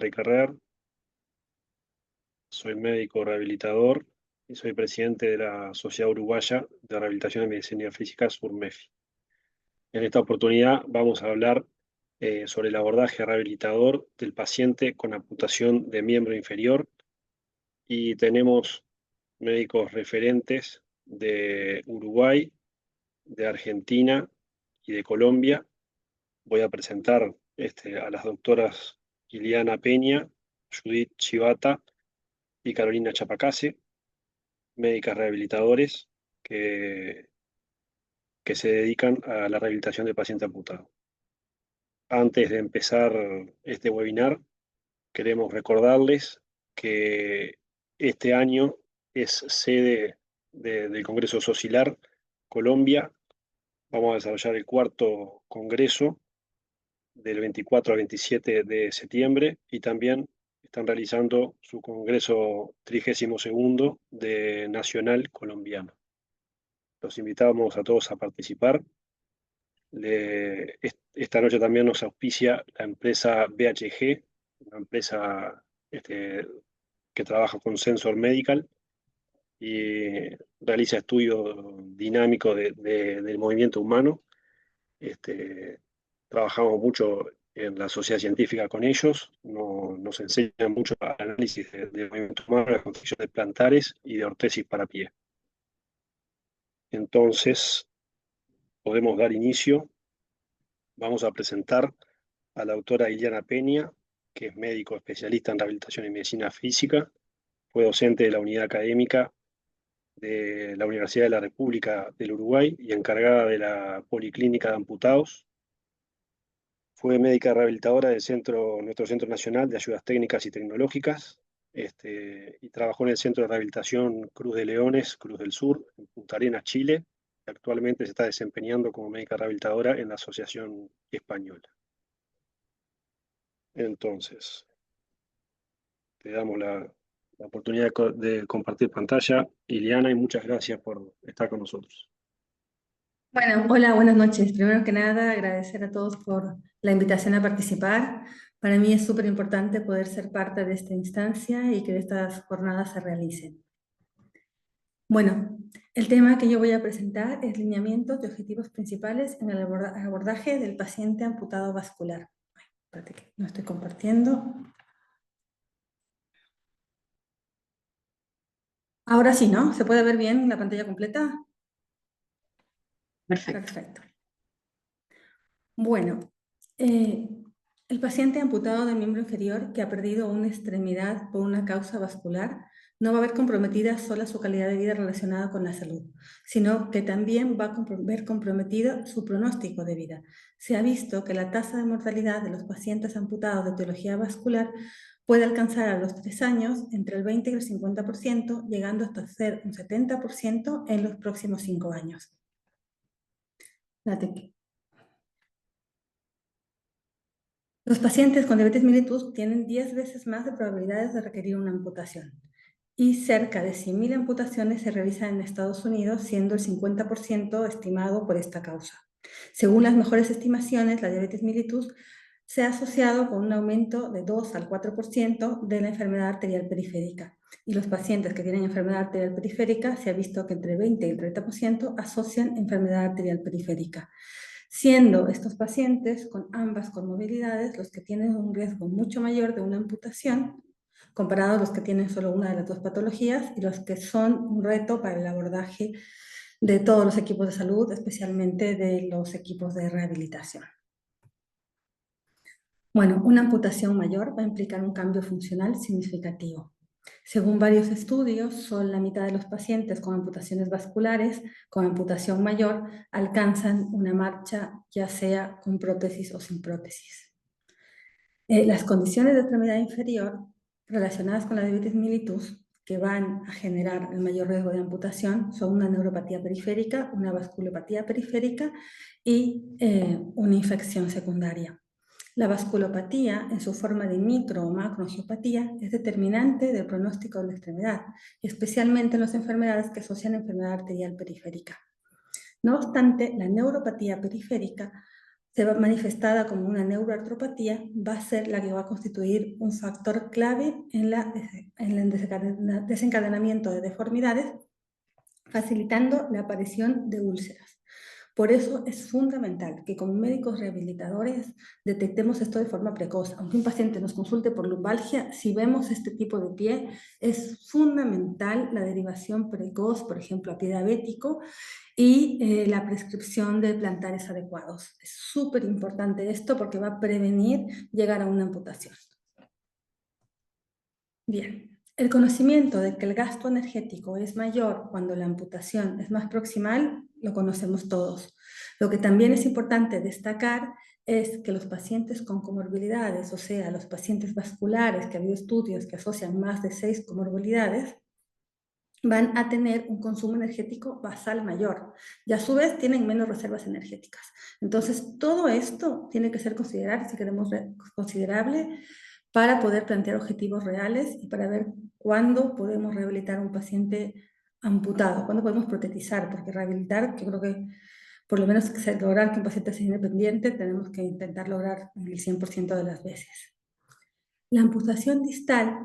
Rey Carrer, soy médico rehabilitador y soy presidente de la Sociedad Uruguaya de Rehabilitación de Medicina Física, SURMEFI. En esta oportunidad vamos a hablar sobre el abordaje rehabilitador del paciente con amputación de miembro inferior y tenemos médicos referentes de Uruguay, de Argentina y de Colombia. Voy a presentar a las doctoras Iliana Peña, Judith Chivata y Carolina Chapacase, médicas rehabilitadores que, que se dedican a la rehabilitación de pacientes amputados. Antes de empezar este webinar, queremos recordarles que este año es sede del Congreso Socilar Colombia. Vamos a desarrollar el cuarto congreso del 24 al 27 de septiembre y también están realizando su congreso 32º de Nacional Colombiano. Los invitamos a todos a participar. Esta noche también nos auspicia la empresa BHG, una empresa que trabaja con Sensor Medical y realiza estudios dinámicos del movimiento humano. Trabajamos mucho en la sociedad científica con ellos, nos enseñan mucho análisis de movimiento humano, la construcción de plantares y de ortesis para pie. Entonces, podemos dar inicio. Vamos a presentar a la doctora Iliana Peña, que es médico especialista en rehabilitación y medicina física, fue docente de la unidad académica de la Universidad de la República del Uruguay y encargada de la Policlínica de Amputados. Fue médica rehabilitadora del nuestro Centro Nacional de Ayudas Técnicas y Tecnológicas, y trabajó en el Centro de Rehabilitación Cruz de Leones, Cruz del Sur, en Punta Arenas, Chile. Actualmente se está desempeñando como médica rehabilitadora en la Asociación Española. Entonces, te damos la oportunidad de compartir pantalla, Iliana, y muchas gracias por estar con nosotros. Bueno, hola, buenas noches. Primero que nada, agradecer a todos por la invitación a participar. Para mí es súper importante poder ser parte de esta instancia y que estas jornadas se realicen. Bueno, el tema que yo voy a presentar es lineamientos y objetivos principales en el abordaje del paciente amputado vascular. Ay, espérate que no estoy compartiendo. Ahora sí, ¿no? ¿Se puede ver bien la pantalla completa? Perfecto. Bueno, el paciente amputado del miembro inferior que ha perdido una extremidad por una causa vascular no va a ver comprometida solo su calidad de vida relacionada con la salud, sino que también va a ver comprometido su pronóstico de vida. Se ha visto que la tasa de mortalidad de los pacientes amputados de etiología vascular puede alcanzar a los 3 años entre el 20 y el 50%, llegando hasta ser un 70% en los próximos 5 años. Los pacientes con diabetes mellitus tienen 10 veces más de probabilidades de requerir una amputación y cerca de 100.000 amputaciones se realizan en Estados Unidos, siendo el 50% estimado por esta causa. Según las mejores estimaciones, la diabetes mellitus se ha asociado con un aumento de 2 al 4% de la enfermedad arterial periférica. Y los pacientes que tienen enfermedad arterial periférica se ha visto que entre 20 y el 30% asocian enfermedad arterial periférica, siendo estos pacientes con ambas comorbilidades los que tienen un riesgo mucho mayor de una amputación comparado a los que tienen solo una de las dos patologías y los que son un reto para el abordaje de todos los equipos de salud, especialmente de los equipos de rehabilitación. Bueno, una amputación mayor va a implicar un cambio funcional significativo. Según varios estudios, solo la mitad de los pacientes con amputaciones vasculares, con amputación mayor, alcanzan una marcha ya sea con prótesis o sin prótesis. Las condiciones de extremidad inferior relacionadas con la diabetes mellitus que van a generar el mayor riesgo de amputación son una neuropatía periférica, una vasculopatía periférica y una infección secundaria. La vasculopatía, en su forma de micro o macroangiopatía, es determinante del pronóstico de la extremidad, especialmente en las enfermedades que asocian enfermedad arterial periférica. No obstante, la neuropatía periférica se va manifestada como una neuroartropatía, va a ser la que va a constituir un factor clave en el desencadenamiento de deformidades, facilitando la aparición de úlceras. Por eso es fundamental que como médicos rehabilitadores detectemos esto de forma precoz. Aunque un paciente nos consulte por lumbalgia, si vemos este tipo de pie, es fundamental la derivación precoz, por ejemplo, a pie diabético, y la prescripción de plantares adecuados. Es súper importante esto porque va a prevenir llegar a una amputación. Bien, el conocimiento de que el gasto energético es mayor cuando la amputación es más proximal, lo conocemos todos. Lo que también es importante destacar es que los pacientes con comorbilidades, o sea, los pacientes vasculares, que ha habido estudios que asocian más de 6 comorbilidades, van a tener un consumo energético basal mayor y a su vez tienen menos reservas energéticas. Entonces, todo esto tiene que ser considerado, si queremos, considerable para poder plantear objetivos reales y para ver cuándo podemos rehabilitar a un paciente amputado, cuándo podemos protetizar, porque rehabilitar, yo creo que por lo menos lograr que un paciente sea independiente, tenemos que intentar lograr el 100% de las veces. La amputación distal,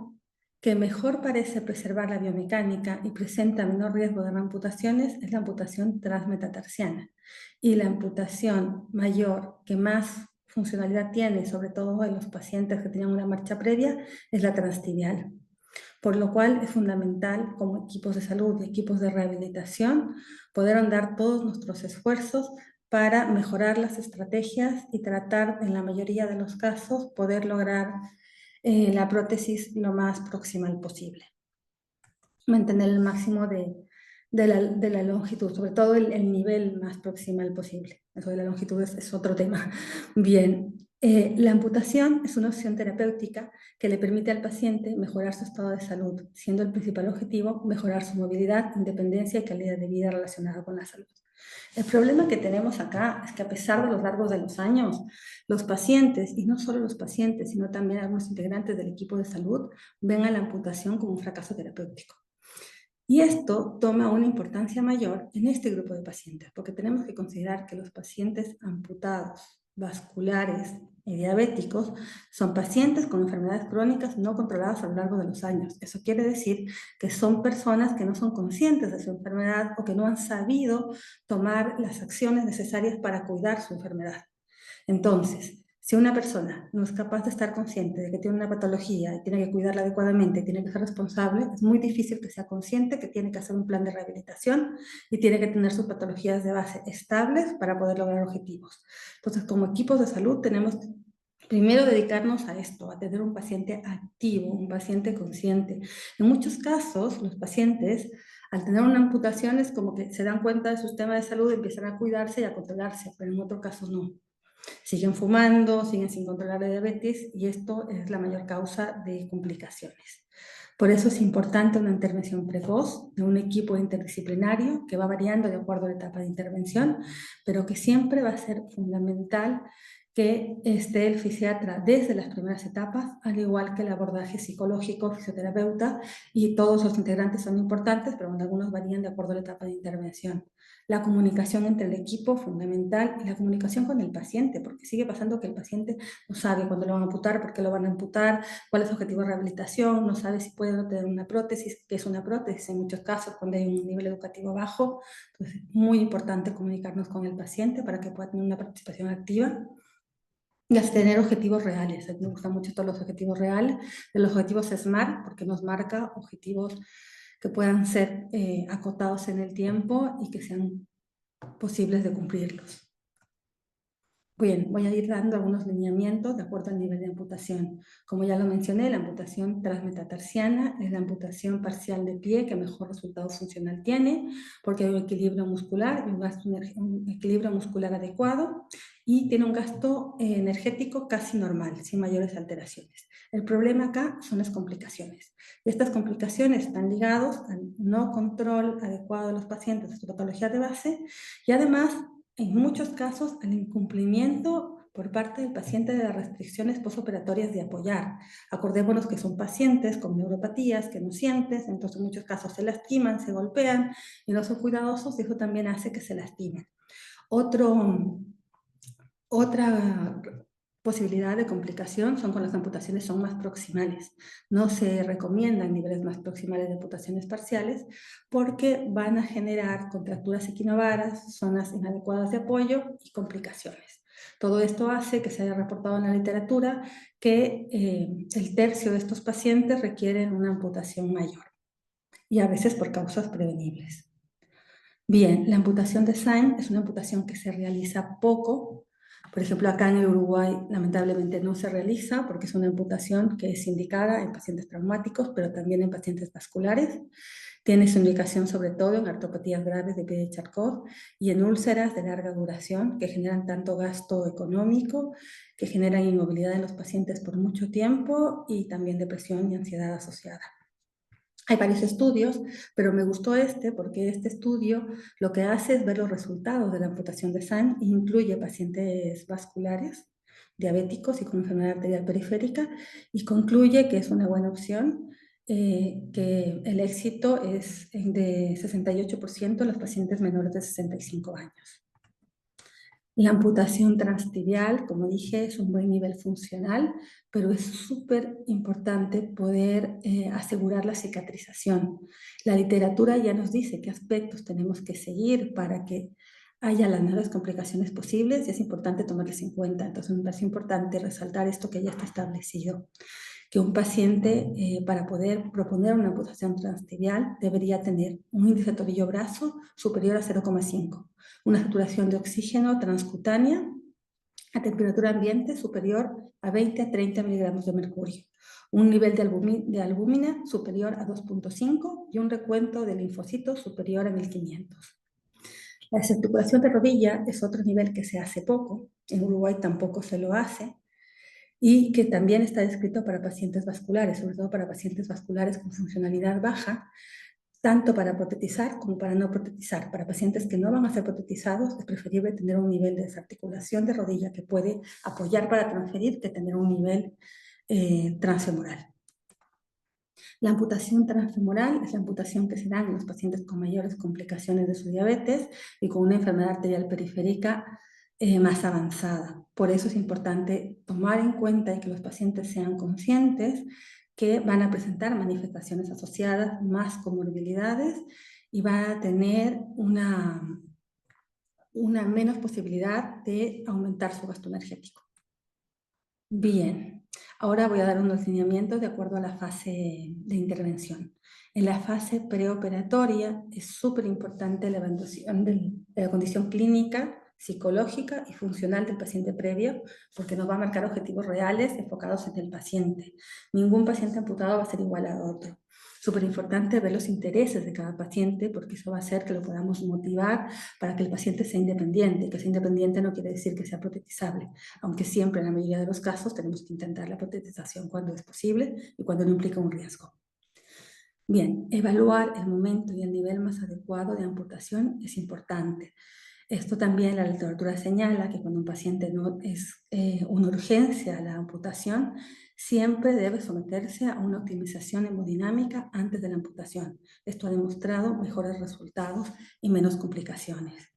que mejor parece preservar la biomecánica y presenta menor riesgo de reamputaciones, es la amputación transmetatarsiana. Y la amputación mayor, que más funcionalidad tiene, sobre todo en los pacientes que tenían una marcha previa, es la transtibial. Por lo cual es fundamental, como equipos de salud y equipos de rehabilitación, poder ahondar todos nuestros esfuerzos para mejorar las estrategias y tratar, en la mayoría de los casos, poder lograr la prótesis lo más proximal posible. Mantener el máximo de la longitud, sobre todo el nivel más proximal posible. Eso de la longitud es otro tema. Bien, la amputación es una opción terapéutica que le permite al paciente mejorar su estado de salud, siendo el principal objetivo mejorar su movilidad, independencia y calidad de vida relacionada con la salud. El problema que tenemos acá es que a pesar de los largos de los años, los pacientes, y no solo los pacientes, sino también algunos integrantes del equipo de salud, ven a la amputación como un fracaso terapéutico. Y esto toma una importancia mayor en este grupo de pacientes, porque tenemos que considerar que los pacientes amputados, vasculares y diabéticos son pacientes con enfermedades crónicas no controladas a lo largo de los años. Eso quiere decir que son personas que no son conscientes de su enfermedad o que no han sabido tomar las acciones necesarias para cuidar su enfermedad. Entonces, si una persona no es capaz de estar consciente de que tiene una patología y tiene que cuidarla adecuadamente, tiene que ser responsable, es muy difícil que sea consciente que tiene que hacer un plan de rehabilitación y tiene que tener sus patologías de base estables para poder lograr objetivos. Entonces, como equipos de salud tenemos que primero dedicarnos a esto, a tener un paciente activo, un paciente consciente. En muchos casos, los pacientes, al tener una amputación, es como que se dan cuenta de su sistema de salud, empiezan a cuidarse y a controlarse, pero en otros casos no. Siguen fumando, siguen sin controlar la diabetes y esto es la mayor causa de complicaciones. Por eso es importante una intervención precoz de un equipo interdisciplinario que va variando de acuerdo a la etapa de intervención, pero que siempre va a ser fundamental que esté el fisiatra desde las primeras etapas, al igual que el abordaje psicológico, fisioterapeuta, y todos los integrantes son importantes, pero algunos varían de acuerdo a la etapa de intervención. La comunicación entre el equipo, fundamental, y la comunicación con el paciente, porque sigue pasando que el paciente no sabe cuándo lo van a amputar, por qué lo van a amputar, cuál es el objetivo de rehabilitación, no sabe si puede tener una prótesis, qué es una prótesis en muchos casos cuando hay un nivel educativo bajo. Entonces, es muy importante comunicarnos con el paciente para que pueda tener una participación activa. Y hasta tener objetivos reales. A mí me gustan mucho todos los objetivos reales, de los objetivos SMART, porque nos marca objetivos que puedan ser acotados en el tiempo y que sean posibles de cumplirlos. Bien, voy a ir dando algunos lineamientos de acuerdo al nivel de amputación. Como ya lo mencioné, la amputación transmetatarsiana es la amputación parcial de pie que mejor resultado funcional tiene, porque hay un equilibrio muscular y un equilibrio muscular adecuado y tiene un gasto energético casi normal, sin mayores alteraciones. El problema acá son las complicaciones. Estas complicaciones están ligadas al no control adecuado de los pacientes de su patología de base y además en muchos casos al incumplimiento por parte del paciente de las restricciones postoperatorias de apoyar. Acordémonos que son pacientes con neuropatías que no sienten, entonces en muchos casos se lastiman, se golpean y no son cuidadosos y eso también hace que se lastimen. Otro Otra posibilidad de complicación son cuando las amputaciones son más proximales. No se recomiendan niveles más proximales de amputaciones parciales porque van a generar contracturas equinovaras, zonas inadecuadas de apoyo y complicaciones. Todo esto hace que se haya reportado en la literatura que el tercio de estos pacientes requieren una amputación mayor y a veces por causas prevenibles. Bien, la amputación de Syme es una amputación que se realiza poco. Por ejemplo, acá en el Uruguay lamentablemente no se realiza porque es una amputación que es indicada en pacientes traumáticos, pero también en pacientes vasculares. Tiene su indicación sobre todo en artropatías graves de pie de Charcot y en úlceras de larga duración que generan tanto gasto económico, que generan inmovilidad en los pacientes por mucho tiempo y también depresión y ansiedad asociada. Hay varios estudios, pero me gustó este porque este estudio lo que hace es ver los resultados de la amputación de Syme e incluye pacientes vasculares, diabéticos y con enfermedad arterial periférica y concluye que es una buena opción, que el éxito es de 68% en los pacientes menores de 65 años. La amputación transtibial, como dije, es un buen nivel funcional, pero es súper importante poder asegurar la cicatrización. La literatura ya nos dice qué aspectos tenemos que seguir para que haya las menores complicaciones posibles y es importante tomarlas en cuenta. Entonces me parece importante resaltar esto que ya está establecido, que un paciente para poder proponer una amputación transtibial debería tener un índice tobillo-brazo superior a 0,5, una saturación de oxígeno transcutánea a temperatura ambiente superior a 20 a 30 miligramos de mercurio, un nivel de albúmina superior a 2,5 y un recuento de linfocitos superior a 1500. La desarticulación de rodilla es otro nivel que se hace poco, en Uruguay tampoco se lo hace, y que también está descrito para pacientes vasculares, sobre todo para pacientes vasculares con funcionalidad baja, tanto para protetizar como para no protetizar. Para pacientes que no van a ser protetizados, es preferible tener un nivel de desarticulación de rodilla que puede apoyar para transferir que tener un nivel transfemoral. La amputación transfemoral es la amputación que se da en los pacientes con mayores complicaciones de su diabetes y con una enfermedad arterial periférica más avanzada. Por eso es importante tomar en cuenta y que los pacientes sean conscientes que van a presentar manifestaciones asociadas, más comorbilidades y van a tener una menos posibilidad de aumentar su gasto energético. Bien, ahora voy a dar unos lineamientos de acuerdo a la fase de intervención. En la fase preoperatoria es súper importante la evaluación de la condición clínica, psicológica y funcional del paciente previo, porque nos va a marcar objetivos reales enfocados en el paciente. Ningún paciente amputado va a ser igual a otro. Súper importante ver los intereses de cada paciente, porque eso va a hacer que lo podamos motivar para que el paciente sea independiente. Que sea independiente no quiere decir que sea protetizable, aunque siempre en la mayoría de los casos tenemos que intentar la protetización cuando es posible y cuando no implica un riesgo. Bien, evaluar el momento y el nivel más adecuado de amputación es importante. Esto también la literatura señala que cuando un paciente no es una urgencia la amputación, siempre debe someterse a una optimización hemodinámica antes de la amputación. Esto ha demostrado mejores resultados y menos complicaciones.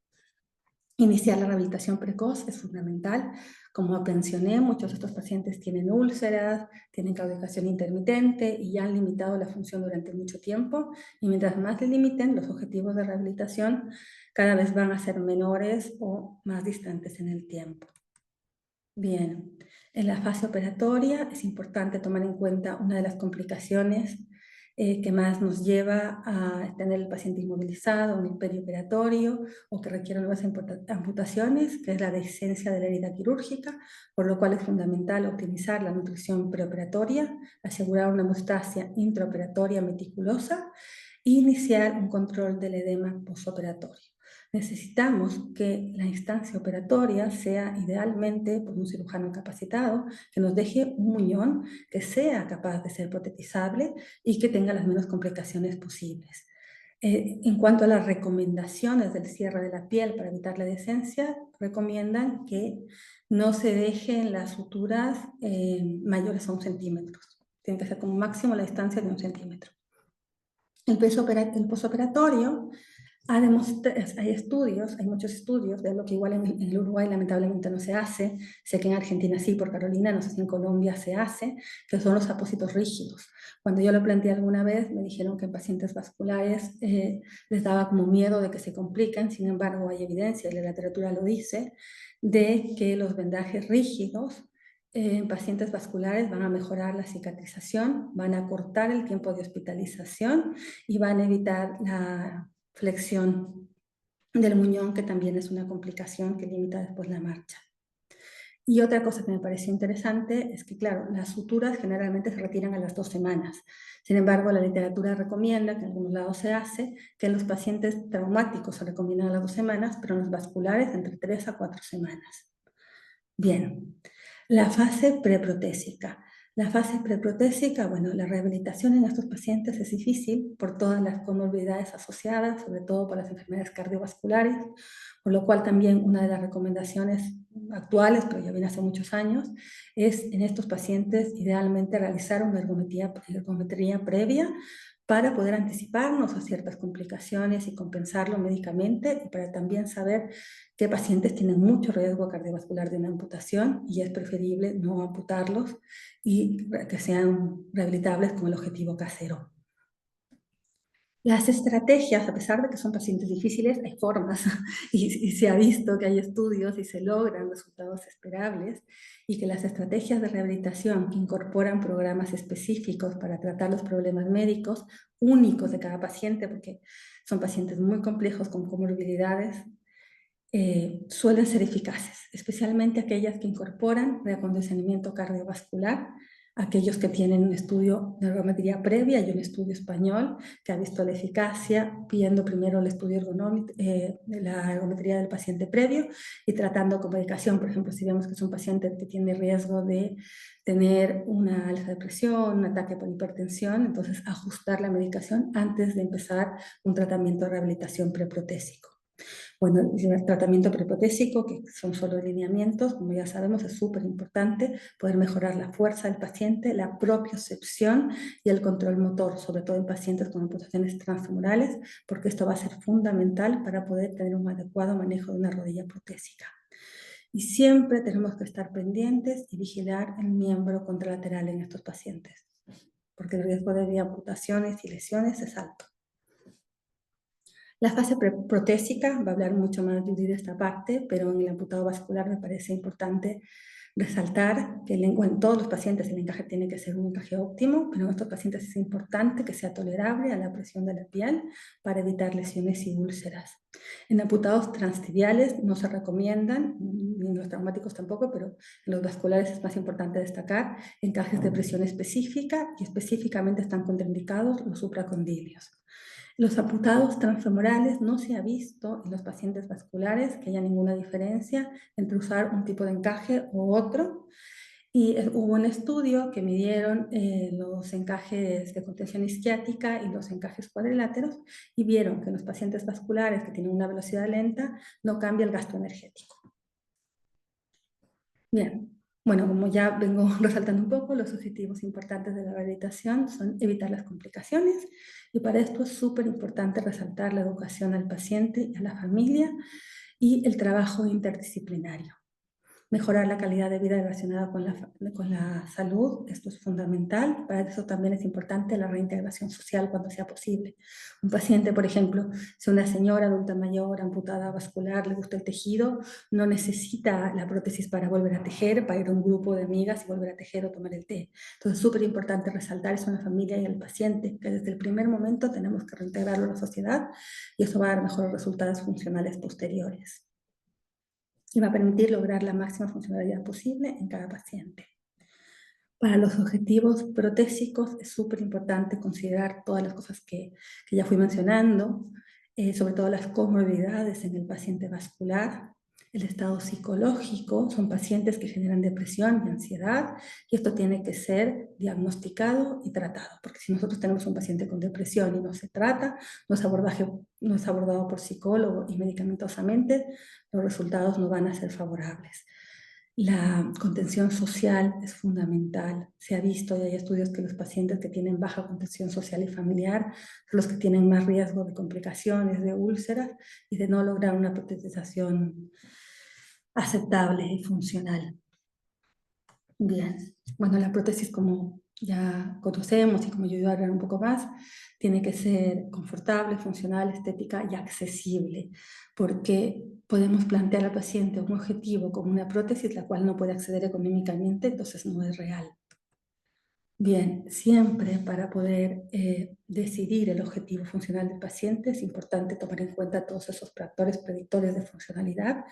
Iniciar la rehabilitación precoz es fundamental. Como mencioné, muchos de estos pacientes tienen úlceras, tienen claudicación intermitente y ya han limitado la función durante mucho tiempo. Y mientras más le limiten, los objetivos de rehabilitación cada vez van a ser menores o más distantes en el tiempo. Bien, en la fase operatoria es importante tomar en cuenta una de las complicaciones que más nos lleva a tener el paciente inmovilizado, un perioperatorio o que requiere nuevas amputaciones, que es la dehiscencia de la herida quirúrgica, por lo cual es fundamental optimizar la nutrición preoperatoria, asegurar una hemostasia intraoperatoria meticulosa e iniciar un control del edema postoperatorio. Necesitamos que la instancia operatoria sea idealmente por un cirujano capacitado, que nos deje un muñón que sea capaz de ser protetizable y que tenga las menos complicaciones posibles. En cuanto a las recomendaciones del cierre de la piel para evitar la dehiscencia, recomiendan que no se dejen las suturas mayores a 1 centímetro. Tiene que ser como máximo la distancia de 1 centímetro. El postoperatorio Hay estudios, hay muchos estudios, de lo que igual en el Uruguay lamentablemente no se hace, sé que en Argentina sí, por Carolina, no sé si en Colombia se hace, que son los apósitos rígidos. Cuando yo lo planteé alguna vez, me dijeron que en pacientes vasculares les daba como miedo de que se compliquen, sin embargo hay evidencia, y la literatura lo dice, de que los vendajes rígidos en pacientes vasculares van a mejorar la cicatrización, van a cortar el tiempo de hospitalización y van a evitar la flexión del muñón, que también es una complicación que limita después la marcha. Y otra cosa que me pareció interesante es que, claro, las suturas generalmente se retiran a las 2 semanas. Sin embargo, la literatura recomienda, que en algunos lados se hace, que en los pacientes traumáticos se recomiendan a las 2 semanas, pero en los vasculares entre 3 a 4 semanas. Bien, la fase preprotésica. La fase preprotésica, bueno, la rehabilitación en estos pacientes es difícil por todas las comorbilidades asociadas, sobre todo por las enfermedades cardiovasculares, por lo cual también una de las recomendaciones actuales, pero ya viene hace muchos años, es en estos pacientes idealmente realizar una ergometría previa para poder anticiparnos a ciertas complicaciones y compensarlo médicamente, y para también saber qué pacientes tienen mucho riesgo cardiovascular de una amputación y es preferible no amputarlos y que sean rehabilitables con el objetivo casero. Las estrategias, a pesar de que son pacientes difíciles, hay formas y se ha visto que hay estudios y se logran resultados esperables, y que las estrategias de rehabilitación que incorporan programas específicos para tratar los problemas médicos únicos de cada paciente, porque son pacientes muy complejos con comorbilidades, suelen ser eficaces, especialmente aquellas que incorporan reacondicionamiento cardiovascular, aquellos que tienen un estudio de ergometría previa y un estudio español que ha visto la eficacia, viendo primero el estudio de la ergometría del paciente previo y tratando con medicación. Por ejemplo, si vemos que es un paciente que tiene riesgo de tener una alza de presión, un ataque por hipertensión, entonces ajustar la medicación antes de empezar un tratamiento de rehabilitación preprotésico. Bueno, el tratamiento preprotésico, que son solo lineamientos, como ya sabemos, es súper importante poder mejorar la fuerza del paciente, la propiocepción y el control motor, sobre todo en pacientes con amputaciones transfemorales, porque esto va a ser fundamental para poder tener un adecuado manejo de una rodilla protésica. Y siempre tenemos que estar pendientes y vigilar el miembro contralateral en estos pacientes, porque el riesgo de amputaciones y lesiones es alto. La fase protésica, va a hablar mucho más Judy de esta parte, pero en el amputado vascular me parece importante resaltar que en todos los pacientes el encaje tiene que ser un encaje óptimo, pero en estos pacientes es importante que sea tolerable a la presión de la piel para evitar lesiones y úlceras. En amputados transtibiales no se recomiendan, ni en los traumáticos tampoco, pero en los vasculares es más importante destacar encajes de presión específica, y específicamente están contraindicados los supracondilios. Los amputados transfemorales no se ha visto en los pacientes vasculares que haya ninguna diferencia entre usar un tipo de encaje u otro. Y hubo un estudio que midieron los encajes de contención isquiática y los encajes cuadriláteros y vieron que en los pacientes vasculares que tienen una velocidad lenta no cambia el gasto energético. Bien, bueno, como ya vengo resaltando un poco, los objetivos importantes de la rehabilitación son evitar las complicaciones, y para esto es súper importante resaltar la educación al paciente y a la familia y el trabajo interdisciplinario. Mejorar la calidad de vida relacionada con la salud, esto es fundamental. Para eso también es importante la reintegración social cuando sea posible. Un paciente, por ejemplo, si una señora adulta mayor, amputada vascular, le gusta el tejido, no necesita la prótesis para volver a tejer, para ir a un grupo de amigas y volver a tejer o tomar el té. Entonces es súper importante resaltar eso a la familia y al paciente, que desde el primer momento tenemos que reintegrarlo a la sociedad, y eso va a dar mejores resultados funcionales posteriores y va a permitir lograr la máxima funcionalidad posible en cada paciente. Para los objetivos protésicos es súper importante considerar todas las cosas que ya fui mencionando, sobre todo las comorbilidades en el paciente vascular, el estado psicológico. Son pacientes que generan depresión y ansiedad, y esto tiene que ser diagnosticado y tratado, porque si nosotros tenemos un paciente con depresión y no se trata, no es abordado por psicólogo y medicamentosamente, los resultados no van a ser favorables. La contención social es fundamental. Se ha visto y hay estudios que los pacientes que tienen baja contención social y familiar son los que tienen más riesgo de complicaciones, de úlceras y de no lograr una protetización aceptable y funcional. Bien, bueno, la prótesis, como ya conocemos y como yo iba a hablar un poco más, tiene que ser confortable, funcional, estética y accesible, porque podemos plantear al paciente un objetivo como una prótesis la cual no puede acceder económicamente, entonces no es real. Bien, siempre para poder decidir el objetivo funcional del paciente es importante tomar en cuenta todos esos factores predictores de funcionalidad.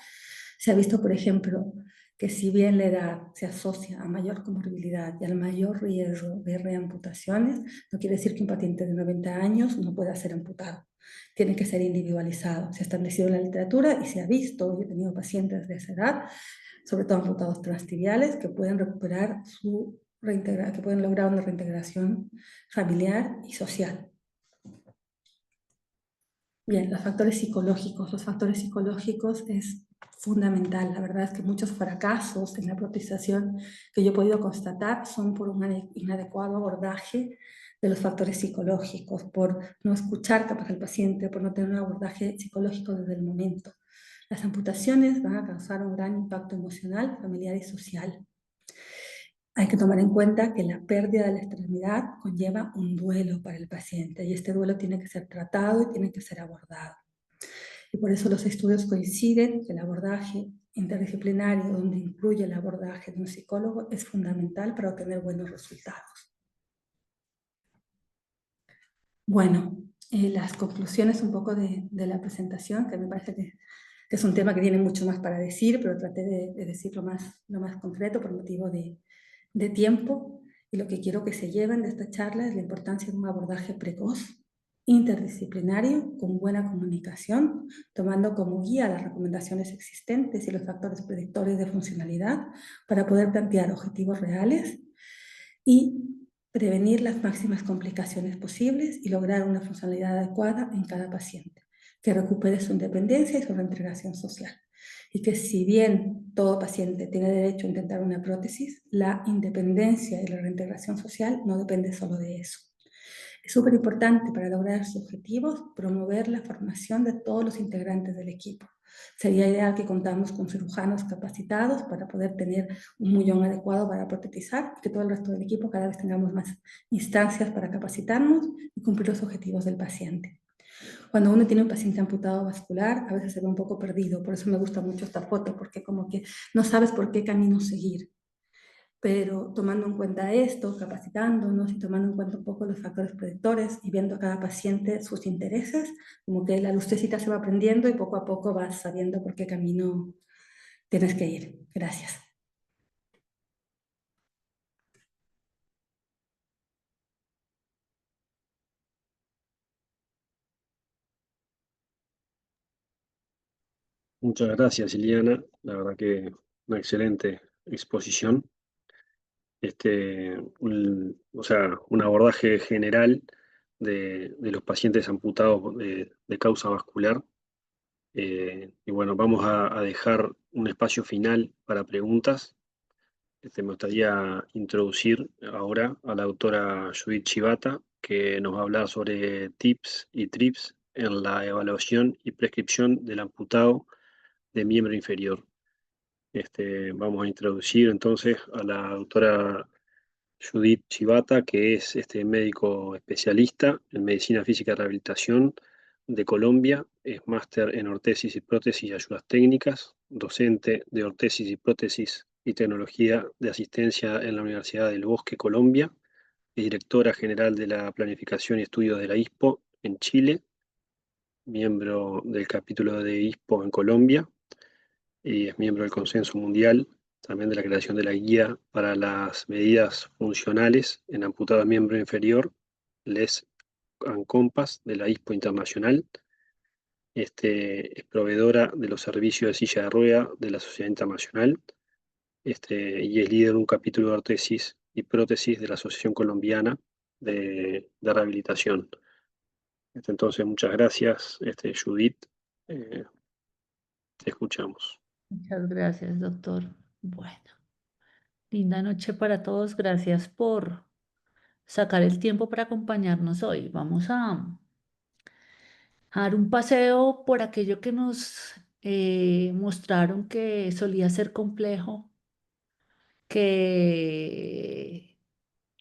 Se ha visto, por ejemplo, que si bien la edad se asocia a mayor comorbilidad y al mayor riesgo de reamputaciones, no quiere decir que un paciente de 90 años no pueda ser amputado. Tiene que ser individualizado. Se ha establecido en la literatura y se ha visto, y he tenido pacientes de esa edad, sobre todo amputados transtibiales, que pueden recuperar que pueden lograr una reintegración familiar y social. Bien, los factores psicológicos. Los factores psicológicos es fundamental. La verdad es que muchos fracasos en la protesación que yo he podido constatar son por un inadecuado abordaje de los factores psicológicos, por no escuchar capaz al paciente, por no tener un abordaje psicológico desde el momento. Las amputaciones van a causar un gran impacto emocional, familiar y social. Hay que tomar en cuenta que la pérdida de la extremidad conlleva un duelo para el paciente y este duelo tiene que ser tratado y tiene que ser abordado. Y por eso los estudios coinciden que el abordaje interdisciplinario, donde incluye el abordaje de un psicólogo, es fundamental para obtener buenos resultados. Bueno, las conclusiones un poco de la presentación, que me parece que es un tema que tiene mucho más para decir, pero traté de decir lo más concreto por motivo de tiempo. Y lo que quiero que se lleven de esta charla es la importancia de un abordaje precoz, interdisciplinario, con buena comunicación, tomando como guía las recomendaciones existentes y los factores predictores de funcionalidad para poder plantear objetivos reales y prevenir las máximas complicaciones posibles y lograr una funcionalidad adecuada en cada paciente, que recupere su independencia y su reintegración social. Y que si bien todo paciente tiene derecho a intentar una prótesis, la independencia y la reintegración social no depende solo de eso. Es súper importante para lograr sus objetivos promover la formación de todos los integrantes del equipo. Sería ideal que contamos con cirujanos capacitados para poder tener un muñón adecuado para protetizar y que todo el resto del equipo cada vez tengamos más instancias para capacitarnos y cumplir los objetivos del paciente. Cuando uno tiene un paciente amputado vascular, a veces se ve un poco perdido, por eso me gusta mucho esta foto, porque como que no sabes por qué camino seguir. Pero tomando en cuenta esto, capacitándonos y tomando en cuenta un poco los factores predictores y viendo a cada paciente sus intereses, como que la lucecita se va aprendiendo y poco a poco vas sabiendo por qué camino tienes que ir. Gracias. Muchas gracias, Liliana. La verdad que una excelente exposición. O sea, un abordaje general de los pacientes amputados de causa vascular. Y bueno, vamos a dejar un espacio final para preguntas. Me gustaría introducir ahora a la doctora Judith Chivata, que nos va a hablar sobre tips y trips en la evaluación y prescripción del amputado de miembro inferior. Vamos a introducir entonces a la doctora Judith Chivata, que es médico especialista en medicina física y rehabilitación de Colombia, es máster en ortesis y prótesis y ayudas técnicas, docente de ortesis y prótesis y tecnología de asistencia en la Universidad del Bosque, Colombia, y directora general de la planificación y estudios de la ISPO en Chile, miembro del capítulo de ISPO en Colombia, y es miembro del Consenso Mundial, también de la creación de la Guía para las Medidas Funcionales en Amputado Miembro Inferior, LES and Compass, de la ISPO Internacional. Es proveedora de los servicios de silla de rueda de la Sociedad Internacional, y es líder de un capítulo de ortesis y prótesis de la Asociación Colombiana de Rehabilitación. Entonces, muchas gracias, Judith. Te escuchamos. Muchas gracias, doctor. Bueno, linda noche para todos. Gracias por sacar el tiempo para acompañarnos hoy. Vamos a dar un paseo por aquello que nos mostraron que solía ser complejo, que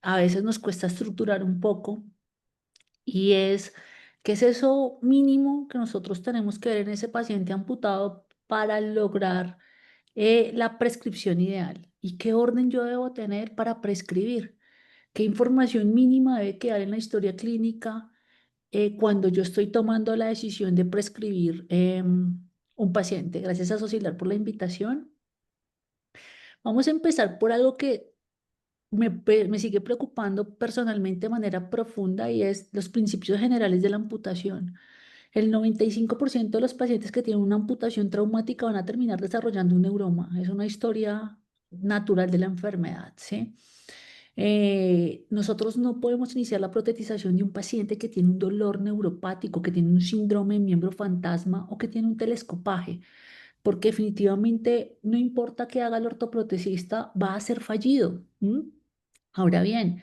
a veces nos cuesta estructurar un poco, y es qué es eso mínimo que nosotros tenemos que ver en ese paciente amputado para lograr la prescripción ideal y qué orden yo debo tener para prescribir, qué información mínima debe quedar en la historia clínica cuando yo estoy tomando la decisión de prescribir un paciente. Gracias a Socilar por la invitación. Vamos a empezar por algo que me sigue preocupando personalmente de manera profunda y es los principios generales de la amputación. El 95% de los pacientes que tienen una amputación traumática van a terminar desarrollando un neuroma. Es una historia natural de la enfermedad, ¿sí? Nosotros no podemos iniciar la protetización de un paciente que tiene un dolor neuropático, que tiene un síndrome de miembro fantasma o que tiene un telescopaje, porque definitivamente no importa qué haga el ortoprotesista, va a ser fallido. Ahora bien,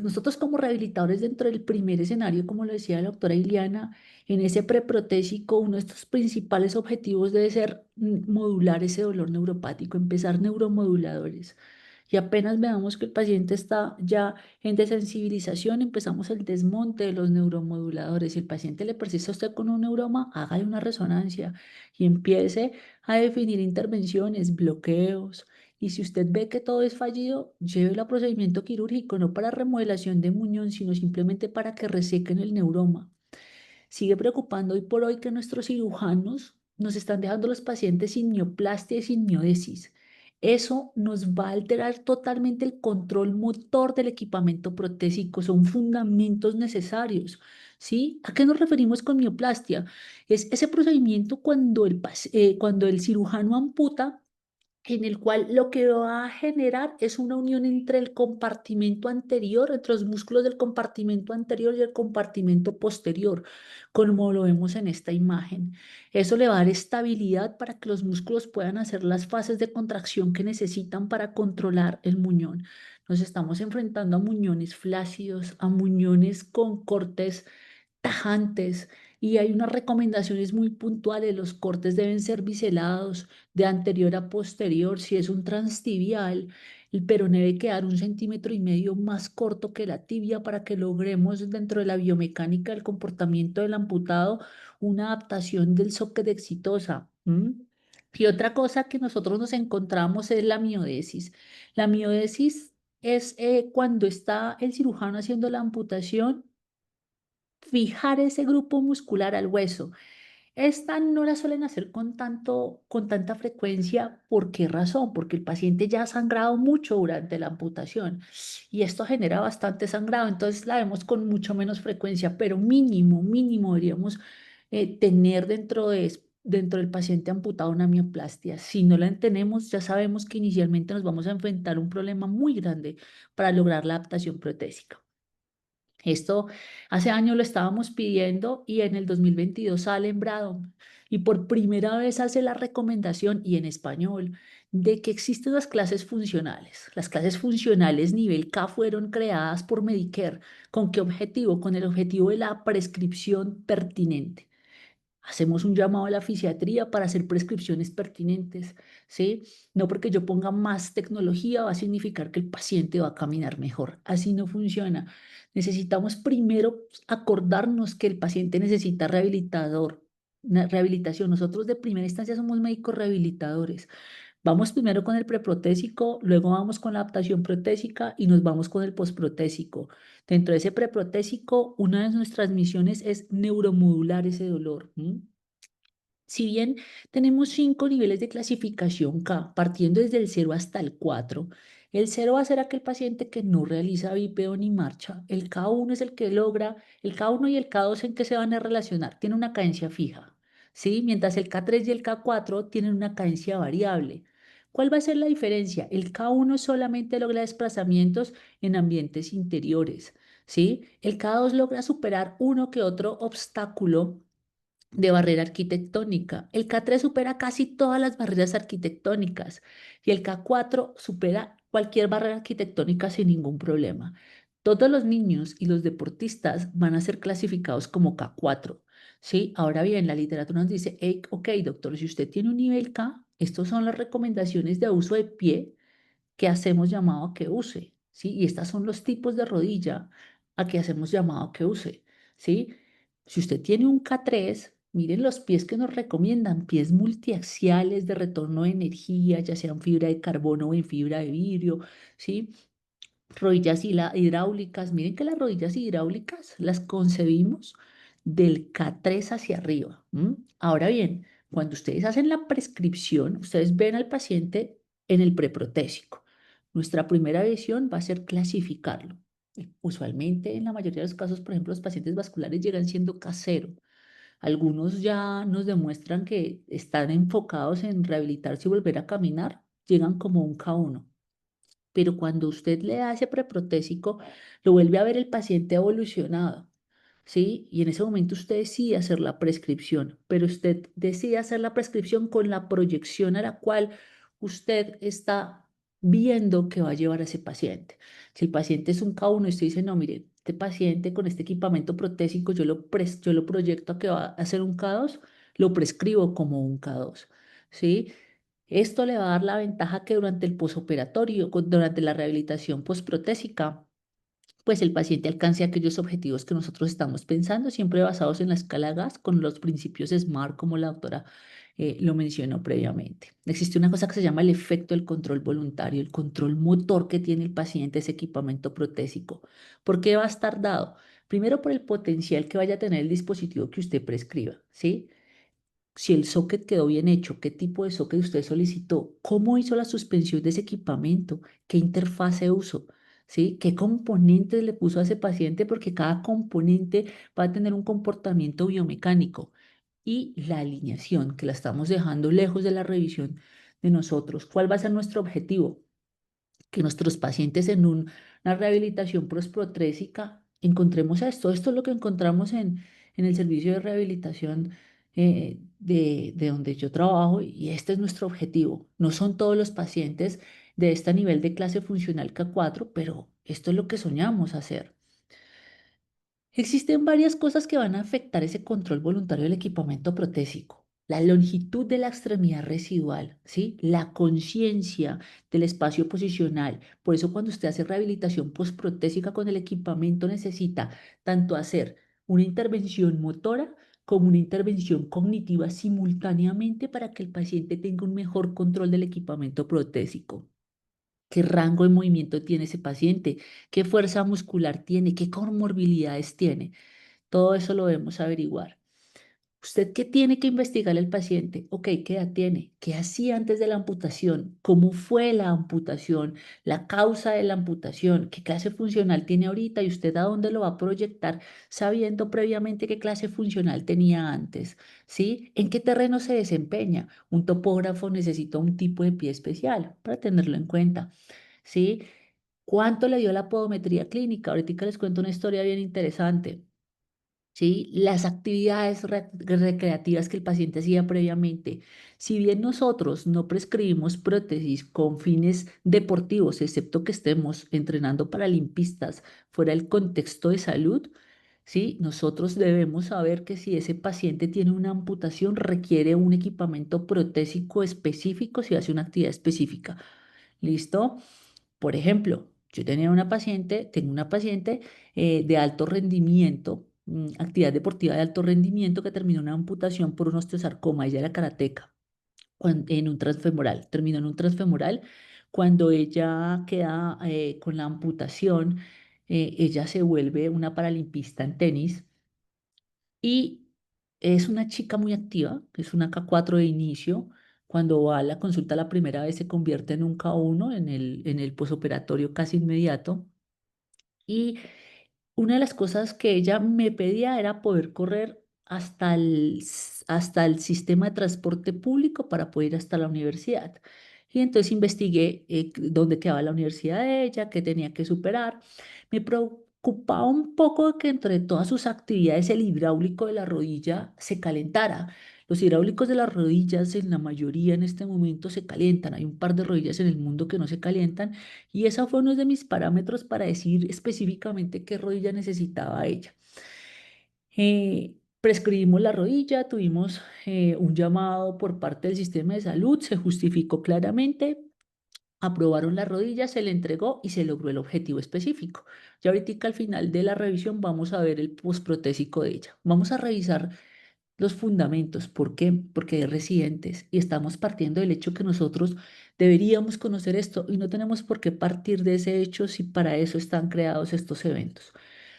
nosotros como rehabilitadores dentro del primer escenario, como lo decía la doctora Iliana, en ese preprotésico, uno de estos principales objetivos debe ser modular ese dolor neuropático, empezar neuromoduladores. Y apenas veamos que el paciente está ya en desensibilización, empezamos el desmonte de los neuromoduladores. Si el paciente le persiste a usted con un neuroma, hágale una resonancia y empiece a definir intervenciones, bloqueos. Y si usted ve que todo es fallido, llévelo a procedimiento quirúrgico, no para remodelación de muñón, sino simplemente para que resequen el neuroma. Sigue preocupando hoy por hoy que nuestros cirujanos nos están dejando los pacientes sin mioplastia y sin miodesis. Eso nos va a alterar totalmente el control motor del equipamiento protésico. Son fundamentos necesarios. ¿Sí? ¿A qué nos referimos con mioplastia? Es ese procedimiento cuando el cirujano amputa, en el cual lo que va a generar es una unión entre el compartimento anterior, entre los músculos del compartimento anterior y el compartimento posterior, como lo vemos en esta imagen. Eso le va a dar estabilidad para que los músculos puedan hacer las fases de contracción que necesitan para controlar el muñón. Nos estamos enfrentando a muñones flácidos, a muñones con cortes tajantes, y hay unas recomendaciones muy puntuales. Los cortes deben ser biselados de anterior a posterior. Si es un transtibial, el peroné debe quedar 1,5 cm más corto que la tibia para que logremos dentro de la biomecánica del comportamiento del amputado una adaptación del socket exitosa. Y otra cosa que nosotros nos encontramos es la miodesis. La miodesis es cuando está el cirujano haciendo la amputación, fijar ese grupo muscular al hueso. Esta no la suelen hacer con tanta frecuencia. ¿Por qué razón? Porque el paciente ya ha sangrado mucho durante la amputación y esto genera bastante sangrado, entonces la vemos con mucho menos frecuencia, pero mínimo, mínimo deberíamos tener dentro del paciente amputado una mioplastia. Si no la tenemos, ya sabemos que inicialmente nos vamos a enfrentar a un problema muy grande para lograr la adaptación protésica. Esto hace años lo estábamos pidiendo y en el 2022 sale en Bradon y por primera vez hace la recomendación, y en español, de que existen las clases funcionales. Las clases funcionales nivel K fueron creadas por Medicare. ¿Con qué objetivo? Con el objetivo de la prescripción pertinente. Hacemos un llamado a la fisiatría para hacer prescripciones pertinentes, ¿sí? No porque yo ponga más tecnología va a significar que el paciente va a caminar mejor. Así no funciona. Necesitamos primero acordarnos que el paciente necesita rehabilitación. Nosotros de primera instancia somos médicos rehabilitadores. Vamos primero con el preprotésico, luego vamos con la adaptación protésica y nos vamos con el posprotésico. Dentro de ese preprotésico, una de nuestras misiones es neuromodular ese dolor. Si bien tenemos 5 niveles de clasificación K, partiendo desde el 0 hasta el 4, el 0 va a ser aquel paciente que no realiza bípedo ni marcha. El K1 es el que logra, el K1 y el K2 en qué se van a relacionar, tienen una cadencia fija, ¿sí? Mientras el K3 y el K4 tienen una cadencia variable. ¿Cuál va a ser la diferencia? El K1 solamente logra desplazamientos en ambientes interiores, ¿sí? El K2 logra superar uno que otro obstáculo de barrera arquitectónica. El K3 supera casi todas las barreras arquitectónicas y el K4 supera cualquier barrera arquitectónica sin ningún problema. Todos los niños y los deportistas van a ser clasificados como K4, ¿sí? Ahora bien, la literatura nos dice, "Hey, ok, doctor, si usted tiene un nivel K, estas son las recomendaciones de uso de pie que hacemos llamado a que use, ¿sí? Y estos son los tipos de rodilla a que hacemos llamado a que use, ¿sí? Si usted tiene un K3, miren los pies que nos recomiendan, pies multiaxiales de retorno de energía, ya sea en fibra de carbono o en fibra de vidrio, ¿sí? Rodillas hidráulicas, miren que las rodillas hidráulicas las concebimos del K3 hacia arriba. Ahora bien, cuando ustedes hacen la prescripción, ustedes ven al paciente en el preprotésico. Nuestra primera visión va a ser clasificarlo. Usualmente, en la mayoría de los casos, por ejemplo, los pacientes vasculares llegan siendo K0. Algunos ya nos demuestran que están enfocados en rehabilitarse y volver a caminar, llegan como un K1. Pero cuando usted le da ese preprotésico, lo vuelve a ver el paciente evolucionado, ¿sí? Y en ese momento usted decide hacer la prescripción, pero usted decide hacer la prescripción con la proyección a la cual usted está viendo que va a llevar a ese paciente. Si el paciente es un K1 y usted dice, no, mire, este paciente con este equipamiento protésico yo lo proyecto a que va a ser un K2, lo prescribo como un K2, ¿sí? Esto le va a dar la ventaja que durante el posoperatorio, durante la rehabilitación posprotésica, pues el paciente alcance aquellos objetivos que nosotros estamos pensando, siempre basados en la escala GAS con los principios SMART, como la doctora lo mencionó previamente. Existe una cosa que se llama el efecto del control voluntario, el control motor que tiene el paciente ese equipamiento protésico. ¿Por qué va a estar dado? Primero por el potencial que vaya a tener el dispositivo que usted prescriba, ¿sí? Si el socket quedó bien hecho, qué tipo de socket usted solicitó, cómo hizo la suspensión de ese equipamiento, qué interfase usó, ¿sí? ¿Qué componentes le puso a ese paciente? Porque cada componente va a tener un comportamiento biomecánico y la alineación, que la estamos dejando lejos de la revisión de nosotros. ¿Cuál va a ser nuestro objetivo? Que nuestros pacientes en una rehabilitación prosprotésica encontremos esto. Esto es lo que encontramos en el servicio de rehabilitación de donde yo trabajo y este es nuestro objetivo. No son todos los pacientes de este nivel de clase funcional K4, pero esto es lo que soñamos hacer. Existen varias cosas que van a afectar ese control voluntario del equipamiento protésico. La longitud de la extremidad residual, ¿sí? La conciencia del espacio posicional. Por eso cuando usted hace rehabilitación postprotésica con el equipamiento necesita tanto hacer una intervención motora como una intervención cognitiva simultáneamente para que el paciente tenga un mejor control del equipamiento protésico. ¿Qué rango de movimiento tiene ese paciente? ¿Qué fuerza muscular tiene? ¿Qué comorbilidades tiene? Todo eso lo debemos averiguar. ¿Usted qué tiene que investigar el paciente? Ok, ¿qué edad tiene? ¿Qué hacía antes de la amputación? ¿Cómo fue la amputación? ¿La causa de la amputación? ¿Qué clase funcional tiene ahorita? ¿Y usted a dónde lo va a proyectar sabiendo previamente qué clase funcional tenía antes? ¿Sí? ¿En qué terreno se desempeña? Un topógrafo necesita un tipo de pie especial para tenerlo en cuenta. ¿Sí? ¿Cuánto le dio la podometría clínica? Ahorita les cuento una historia bien interesante. ¿Sí? Las actividades recreativas que el paciente hacía previamente. Si bien nosotros no prescribimos prótesis con fines deportivos, excepto que estemos entrenando paralimpistas fuera del contexto de salud, ¿sí? Nosotros debemos saber que si ese paciente tiene una amputación, requiere un equipamiento protésico específico si hace una actividad específica. ¿Listo? Por ejemplo, tengo una paciente de alto rendimiento, actividad deportiva de alto rendimiento que terminó una amputación por un osteosarcoma, ella era karateca, en un transfemoral, terminó en un transfemoral. Cuando ella queda con la amputación, ella se vuelve una paralimpista en tenis y es una chica muy activa, es una K4 de inicio. Cuando va a la consulta la primera vez se convierte en un K1 en el posoperatorio casi inmediato. Y una de las cosas que ella me pedía era poder correr hasta el sistema de transporte público para poder ir hasta la universidad. Y entonces investigué dónde quedaba la universidad de ella, qué tenía que superar. Me preocupaba un poco de que entre todas sus actividades el hidráulico de la rodilla se calentara. Los hidráulicos de las rodillas en la mayoría en este momento se calientan. Hay un par de rodillas en el mundo que no se calientan y ese fue uno de mis parámetros para decir específicamente qué rodilla necesitaba ella. Prescribimos la rodilla, tuvimos un llamado por parte del sistema de salud, se justificó claramente, aprobaron la rodilla, se le entregó y se logró el objetivo específico. Ya ahorita al final de la revisión vamos a ver el postprotésico de ella. Vamos a revisar los fundamentos. ¿Por qué? Porque hay residentes y estamos partiendo del hecho que nosotros deberíamos conocer esto y no tenemos por qué partir de ese hecho si para eso están creados estos eventos.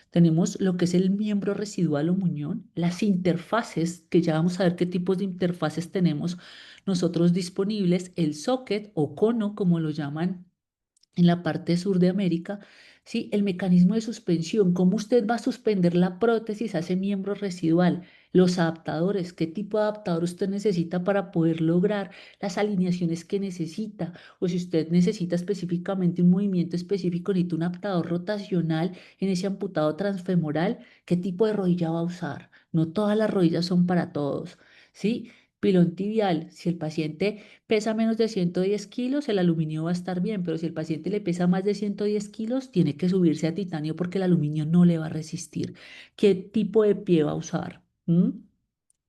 Tenemos lo que es el miembro residual o muñón, las interfaces, que ya vamos a ver qué tipos de interfaces tenemos nosotros disponibles, el socket o cono, como lo llaman en la parte sur de América, ¿sí? El mecanismo de suspensión, cómo usted va a suspender la prótesis a ese miembro residual, los adaptadores, qué tipo de adaptador usted necesita para poder lograr las alineaciones que necesita, o si usted necesita específicamente un movimiento específico, necesita un adaptador rotacional en ese amputado transfemoral, qué tipo de rodilla va a usar. No todas las rodillas son para todos, ¿sí? Pilón tibial, si el paciente pesa menos de 110 kilos, el aluminio va a estar bien, pero si el paciente le pesa más de 110 kilos, tiene que subirse a titanio porque el aluminio no le va a resistir. ¿Qué tipo de pie va a usar?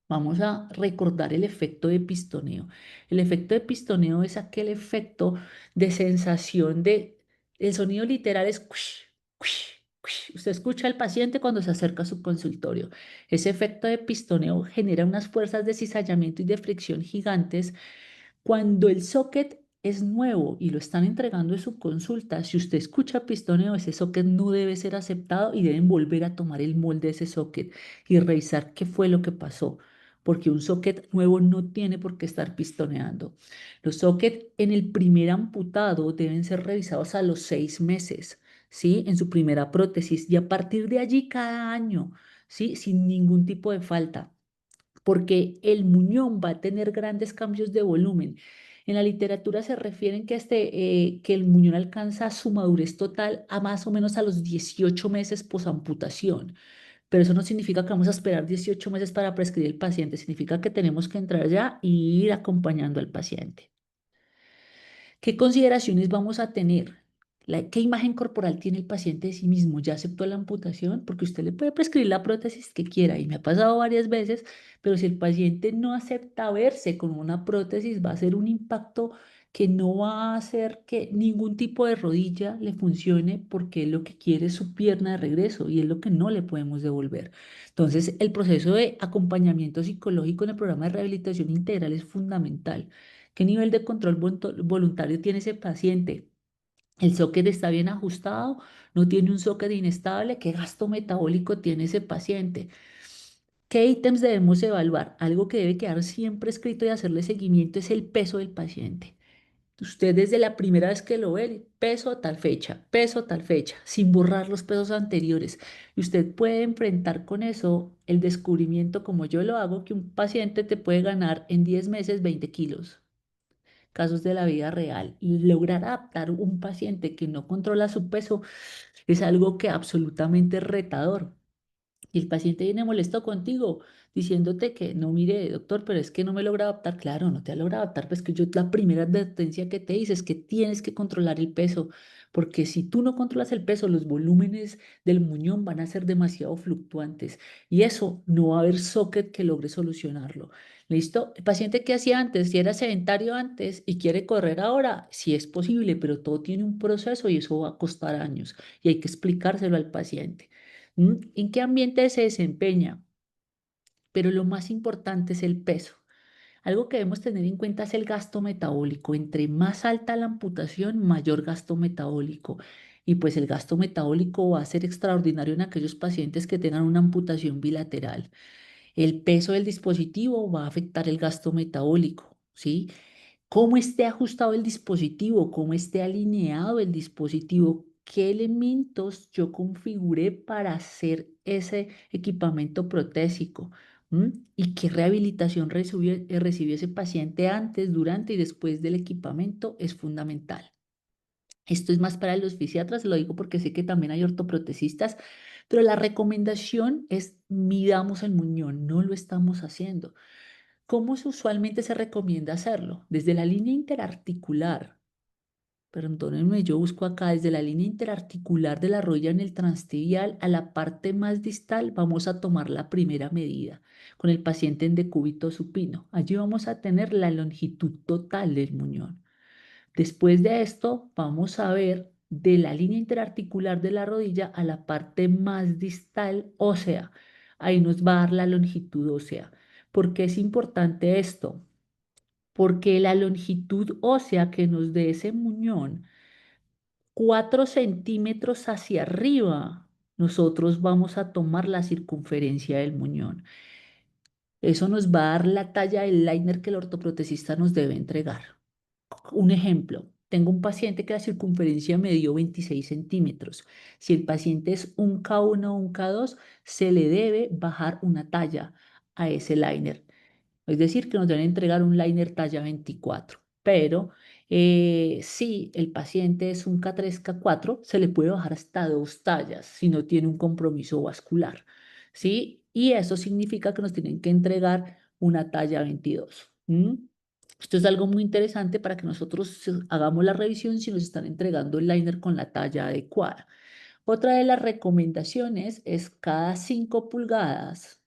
Vamos a recordar el efecto de pistoneo. El efecto de pistoneo es aquel efecto de sensación de, el sonido literal es cuish, cuish, cuish. Usted escucha al paciente cuando se acerca a su consultorio. Ese efecto de pistoneo genera unas fuerzas de cizallamiento y de fricción gigantes cuando el socket es nuevo y lo están entregando en su consulta. Si usted escucha pistoneo, ese socket no debe ser aceptado y deben volver a tomar el molde de ese socket y revisar qué fue lo que pasó, porque un socket nuevo no tiene por qué estar pistoneando. Los sockets en el primer amputado deben ser revisados a los 6 meses, ¿sí? En su primera prótesis y a partir de allí cada año, ¿sí? Sin ningún tipo de falta porque el muñón va a tener grandes cambios de volumen. En la literatura se refieren que el muñón alcanza su madurez total a más o menos a los 18 meses posamputación, pero eso no significa que vamos a esperar 18 meses para prescribir el paciente, significa que tenemos que entrar ya y ir acompañando al paciente. ¿Qué consideraciones vamos a tener? ¿Qué imagen corporal tiene el paciente de sí mismo? ¿Ya aceptó la amputación? Porque usted le puede prescribir la prótesis que quiera y me ha pasado varias veces, pero si el paciente no acepta verse con una prótesis, va a ser un impacto que no va a hacer que ningún tipo de rodilla le funcione porque lo que quiere es su pierna de regreso y es lo que no le podemos devolver. Entonces, el proceso de acompañamiento psicológico en el programa de rehabilitación integral es fundamental. ¿Qué nivel de control voluntario tiene ese paciente? ¿El socket está bien ajustado? ¿No tiene un socket inestable? ¿Qué gasto metabólico tiene ese paciente? ¿Qué ítems debemos evaluar? Algo que debe quedar siempre escrito y hacerle seguimiento es el peso del paciente. Usted desde la primera vez que lo ve, peso tal fecha, sin borrar los pesos anteriores. Y usted puede enfrentar con eso el descubrimiento, como yo lo hago, que un paciente te puede ganar en 10 meses 20 kilos, casos de la vida real. Y lograr adaptar un paciente que no controla su peso es algo que absolutamente es retador. Y el paciente viene molesto contigo, diciéndote que no, mire, doctor, pero es que no me logra adaptar. Claro, no te ha logrado adaptar, pues que yo la primera advertencia que te hice es que tienes que controlar el peso, porque si tú no controlas el peso, los volúmenes del muñón van a ser demasiado fluctuantes y eso no va a haber socket que logre solucionarlo. ¿Listo? El paciente que hacía antes, si era sedentario antes y quiere correr ahora, sí es posible, pero todo tiene un proceso y eso va a costar años y hay que explicárselo al paciente. ¿En qué ambiente se desempeña? Pero lo más importante es el peso. Algo que debemos tener en cuenta es el gasto metabólico. Entre más alta la amputación, mayor gasto metabólico. Y pues el gasto metabólico va a ser extraordinario en aquellos pacientes que tengan una amputación bilateral. El peso del dispositivo va a afectar el gasto metabólico, ¿sí? Cómo esté ajustado el dispositivo, cómo esté alineado el dispositivo, qué elementos yo configuré para hacer ese equipamiento protésico. ¿M? Y qué rehabilitación recibió ese paciente antes, durante y después del equipamiento es fundamental. Esto es más para los fisiatras, lo digo porque sé que también hay ortoprotecistas, pero la recomendación es midamos el muñón, no lo estamos haciendo. ¿Cómo usualmente se recomienda hacerlo? Desde la línea interarticular. Perdónenme, yo busco acá desde la línea interarticular de la rodilla en el transtibial a la parte más distal, vamos a tomar la primera medida con el paciente en decúbito supino. Allí vamos a tener la longitud total del muñón. Después de esto, vamos a ver de la línea interarticular de la rodilla a la parte más distal ósea. Ahí nos va a dar la longitud ósea. ¿Por qué es importante esto? Porque la longitud ósea que nos dé ese muñón, 4 centímetros hacia arriba, nosotros vamos a tomar la circunferencia del muñón. Eso nos va a dar la talla del liner que el ortoprotesista nos debe entregar. Un ejemplo, tengo un paciente que la circunferencia me dio 26 centímetros. Si el paciente es un K1 o un K2, se le debe bajar una talla a ese liner. Es decir, que nos deben entregar un liner talla 24. Pero si el paciente es un K3, K4, se le puede bajar hasta 2 tallas si no tiene un compromiso vascular. ¿Sí? Y eso significa que nos tienen que entregar una talla 22. ¿Mm? Esto es algo muy interesante para que nosotros hagamos la revisión si nos están entregando el liner con la talla adecuada. Otra de las recomendaciones es cada 5 pulgadas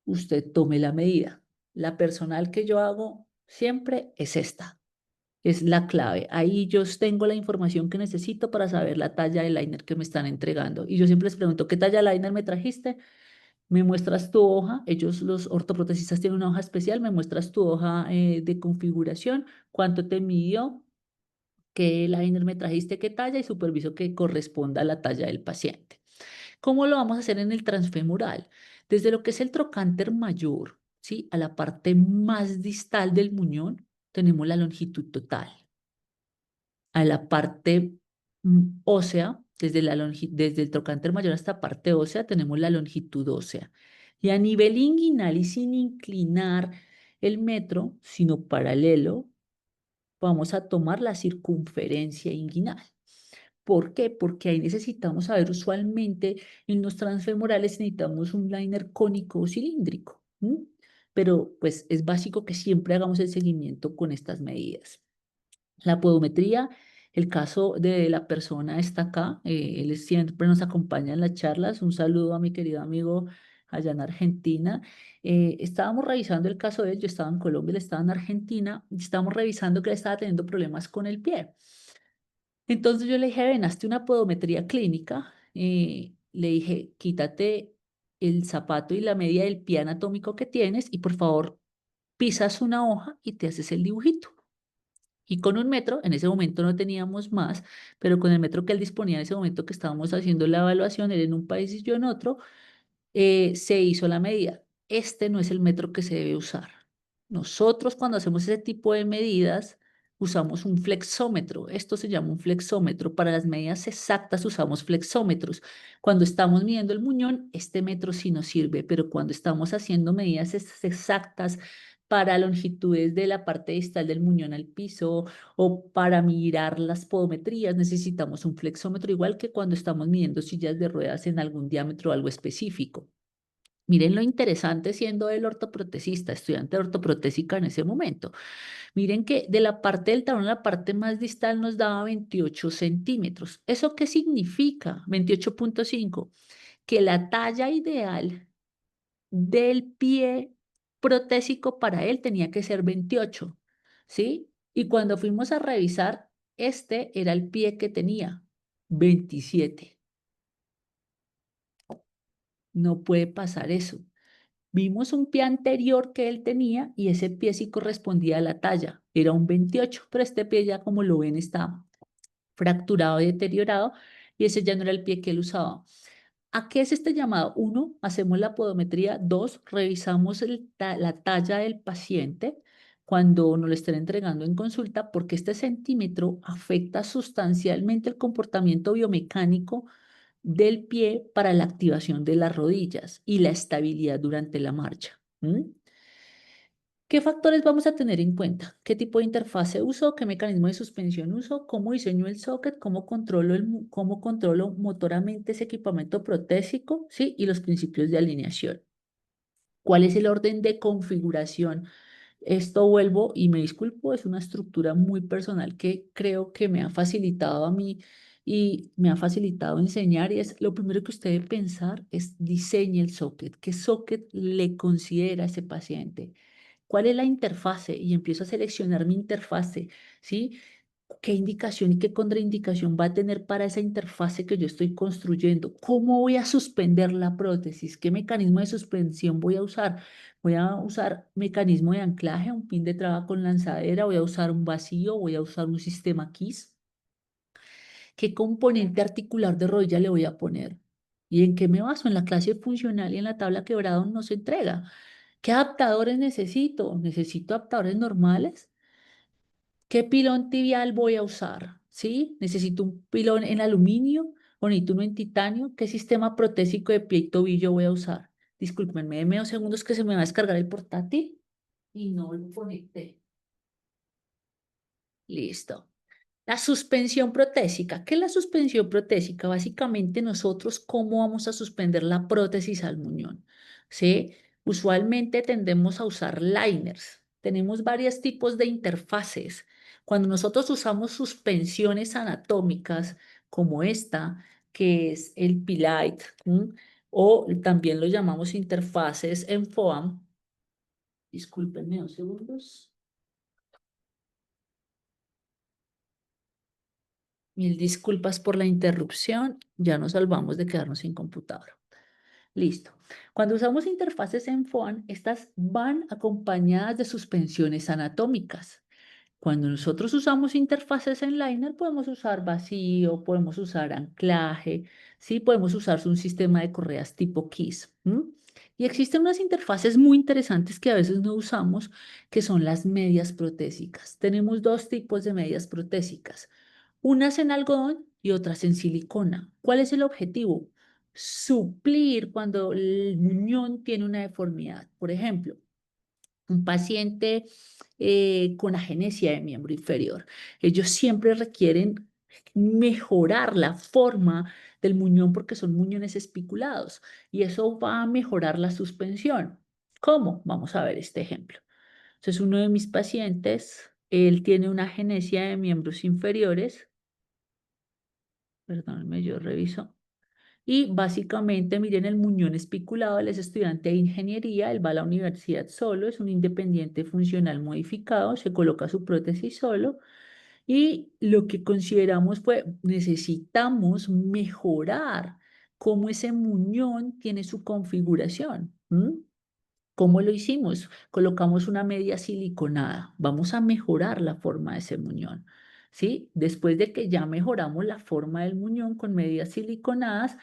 usted tome la medida. La personal que yo hago siempre es esta. Es la clave. Ahí yo tengo la información que necesito para saber la talla de liner que me están entregando. Y yo siempre les pregunto, ¿qué talla de liner me trajiste? Me muestras tu hoja, ellos los ortoprotesistas tienen una hoja especial, me muestras tu hoja de configuración, cuánto te midió, qué liner me trajiste, qué talla y superviso que corresponda a la talla del paciente. ¿Cómo lo vamos a hacer en el transfemoral? Desde lo que es el trocánter mayor, ¿sí? A la parte más distal del muñón tenemos la longitud total. A la parte ósea, desde el trocánter mayor hasta la parte ósea, tenemos la longitud ósea. Y a nivel inguinal y sin inclinar el metro, sino paralelo, vamos a tomar la circunferencia inguinal. ¿Por qué? Porque ahí necesitamos saber usualmente en los transfemorales necesitamos un liner cónico o cilíndrico. Pero pues es básico que siempre hagamos el seguimiento con estas medidas. La podometría, el caso de la persona está acá, él siempre nos acompaña en las charlas. Un saludo a mi querido amigo allá en Argentina. Estábamos revisando el caso de él, yo estaba en Colombia, él estaba en Argentina, y estábamos revisando que él estaba teniendo problemas con el pie. Entonces yo le dije, ven, hazte una podometría clínica. Le dije, quítate el zapato y la medida del pie anatómico que tienes y por favor pisas una hoja y te haces el dibujito. Y con un metro, en ese momento no teníamos más, pero con el metro que él disponía en ese momento que estábamos haciendo la evaluación, él en un país y yo en otro, se hizo la medida. Este no es el metro que se debe usar. Nosotros cuando hacemos ese tipo de medidas usamos un flexómetro. Esto se llama un flexómetro. Para las medidas exactas usamos flexómetros. Cuando estamos midiendo el muñón, este metro sí nos sirve, pero cuando estamos haciendo medidas exactas para longitudes de la parte distal del muñón al piso o para mirar las podometrías, necesitamos un flexómetro, igual que cuando estamos midiendo sillas de ruedas en algún diámetro o algo específico. Miren lo interesante siendo el ortoprotesista, estudiante de ortoprotésica en ese momento. Miren que de la parte del talón a la parte más distal nos daba 28 centímetros. ¿Eso qué significa? 28,5. Que la talla ideal del pie protésico para él tenía que ser 28, ¿sí? Y cuando fuimos a revisar, este era el pie que tenía, 27. No puede pasar eso. Vimos un pie anterior que él tenía y ese pie sí correspondía a la talla, era un 28, pero este pie ya como lo ven está fracturado y deteriorado y ese ya no era el pie que él usaba. ¿A qué es este llamado? Uno, hacemos la podometría. Dos, revisamos la talla del paciente cuando nos lo estén entregando en consulta porque este centímetro afecta sustancialmente el comportamiento biomecánico del pie para la activación de las rodillas y la estabilidad durante la marcha. ¿Qué factores vamos a tener en cuenta? ¿Qué tipo de interfase uso? ¿Qué mecanismo de suspensión uso? ¿Cómo diseño el socket? ¿Cómo controlo motoramente ese equipamiento protésico? ¿Sí? Y los principios de alineación. ¿Cuál es el orden de configuración? Esto vuelvo y me disculpo, es una estructura muy personal que creo que me ha facilitado a mí y me ha facilitado enseñar. Y es lo primero que usted debe pensar es diseñe el socket. ¿Qué socket le considera a ese paciente? ¿Cuál es la interfase? Y empiezo a seleccionar mi interfase, ¿sí? ¿Qué indicación y qué contraindicación va a tener para esa interfase que yo estoy construyendo? ¿Cómo voy a suspender la prótesis? ¿Qué mecanismo de suspensión voy a usar? Voy a usar mecanismo de anclaje, un pin de traba con lanzadera, voy a usar un vacío, voy a usar un sistema KISS. ¿Qué componente articular de rodilla le voy a poner? ¿Y en qué me baso? En la clase funcional y en la tabla quebrado no se entrega. ¿Qué adaptadores necesito? ¿Necesito adaptadores normales? ¿Qué pilón tibial voy a usar? ¿Sí? ¿Necesito un pilón en aluminio o necesito uno en titanio? ¿Qué sistema protésico de pie y tobillo voy a usar? Discúlpenme, denme 2 segundos que se me va a descargar el portátil y no lo conecté. Listo. La suspensión protésica. ¿Qué es la suspensión protésica? Básicamente nosotros, ¿cómo vamos a suspender la prótesis al muñón? ¿Sí? Usualmente tendemos a usar liners. Tenemos varios tipos de interfaces. Cuando nosotros usamos suspensiones anatómicas como esta, que es el P-Lite, o también lo llamamos interfaces en foam. Discúlpenme 2 segundos. Mil disculpas por la interrupción. Ya nos salvamos de quedarnos sin computadora. Listo. Cuando usamos interfaces en FOAN, estas van acompañadas de suspensiones anatómicas. Cuando nosotros usamos interfaces en liner, podemos usar vacío, podemos usar anclaje, ¿sí? Podemos usar un sistema de correas tipo KISS. Y existen unas interfaces muy interesantes que a veces no usamos, que son las medias protésicas. Tenemos 2 tipos de medias protésicas, unas en algodón y otras en silicona. ¿Cuál es el objetivo? Suplir cuando el muñón tiene una deformidad. Por ejemplo, un paciente con agenesia de miembro inferior. Ellos siempre requieren mejorar la forma del muñón porque son muñones espiculados y eso va a mejorar la suspensión. ¿Cómo? Vamos a ver este ejemplo. Entonces, uno de mis pacientes, él tiene una agenesia de miembros inferiores. Perdónenme, yo reviso. Y básicamente, miren, el muñón especulado, él es estudiante de ingeniería, él va a la universidad solo, es un independiente funcional modificado, se coloca su prótesis solo y lo que consideramos fue, necesitamos mejorar cómo ese muñón tiene su configuración. ¿Cómo lo hicimos? Colocamos una media siliconada. Vamos a mejorar la forma de ese muñón. ¿Sí? Después de que ya mejoramos la forma del muñón con medias siliconadas,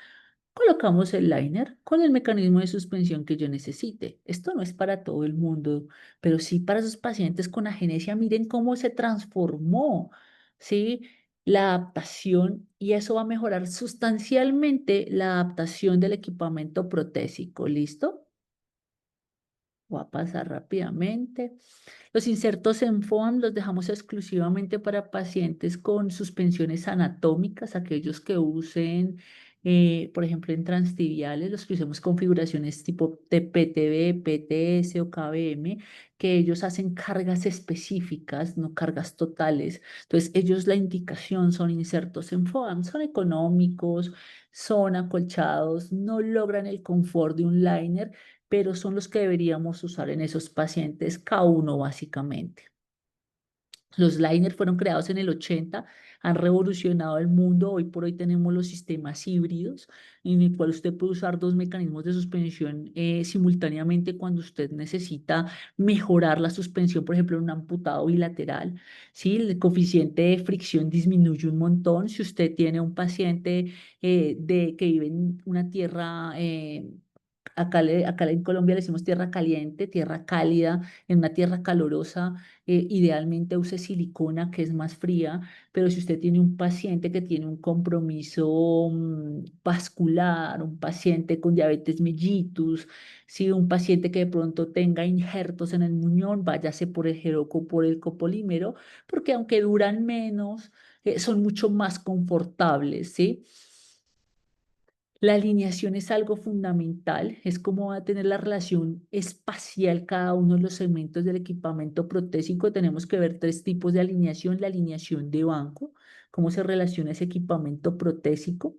colocamos el liner con el mecanismo de suspensión que yo necesite. Esto no es para todo el mundo, pero sí para esos pacientes con agenesia. Miren cómo se transformó, ¿sí? La adaptación y eso va a mejorar sustancialmente la adaptación del equipamiento protésico. ¿Listo? Voy a pasar rápidamente. Los insertos en foam los dejamos exclusivamente para pacientes con suspensiones anatómicas, aquellos que usen, por ejemplo, en transtibiales, los que usemos configuraciones tipo PTB, PTS o KBM, que ellos hacen cargas específicas, no cargas totales. Entonces, ellos la indicación son insertos en foam, son económicos, son acolchados, no logran el confort de un liner, pero son los que deberíamos usar en esos pacientes K1 básicamente. Los liners fueron creados en el 80, han revolucionado el mundo. Hoy por hoy tenemos los sistemas híbridos, en el cual usted puede usar 2 mecanismos de suspensión simultáneamente cuando usted necesita mejorar la suspensión, por ejemplo, en un amputado bilateral. ¿Sí? El coeficiente de fricción disminuye un montón. Si usted tiene un paciente que vive en una tierra acá en Colombia le decimos tierra caliente, tierra cálida, en una tierra calorosa, idealmente use silicona, que es más fría, pero si usted tiene un paciente que tiene un compromiso vascular, un paciente con diabetes mellitus, si un paciente que de pronto tenga injertos en el muñón, váyase por el Jeroco, por el copolímero, porque aunque duran menos, son mucho más confortables, ¿sí? La alineación es algo fundamental, es cómo va a tener la relación espacial cada uno de los segmentos del equipamiento protésico. Tenemos que ver tres tipos de alineación: la alineación de banco, cómo se relaciona ese equipamiento protésico.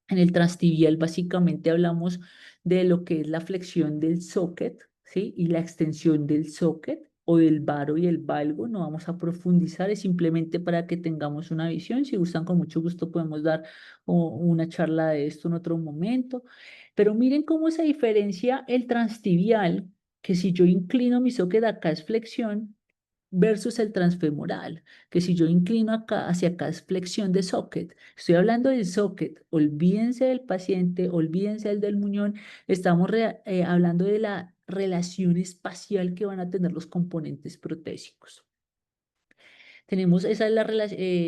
En el transtibial básicamente hablamos de lo que es la flexión del socket, ¿sí? Y la extensión del socket o del varo y el valgo. No vamos a profundizar, es simplemente para que tengamos una visión. Si gustan, con mucho gusto podemos dar una charla de esto en otro momento. Pero miren cómo se diferencia el transtibial, que si yo inclino mi socket acá es flexión, versus el transfemoral, que si yo inclino acá hacia acá es flexión de socket. Estoy hablando del socket, olvídense del paciente, olvídense del muñón, estamos hablando de la relación espacial que van a tener los componentes protésicos. Tenemos, esa es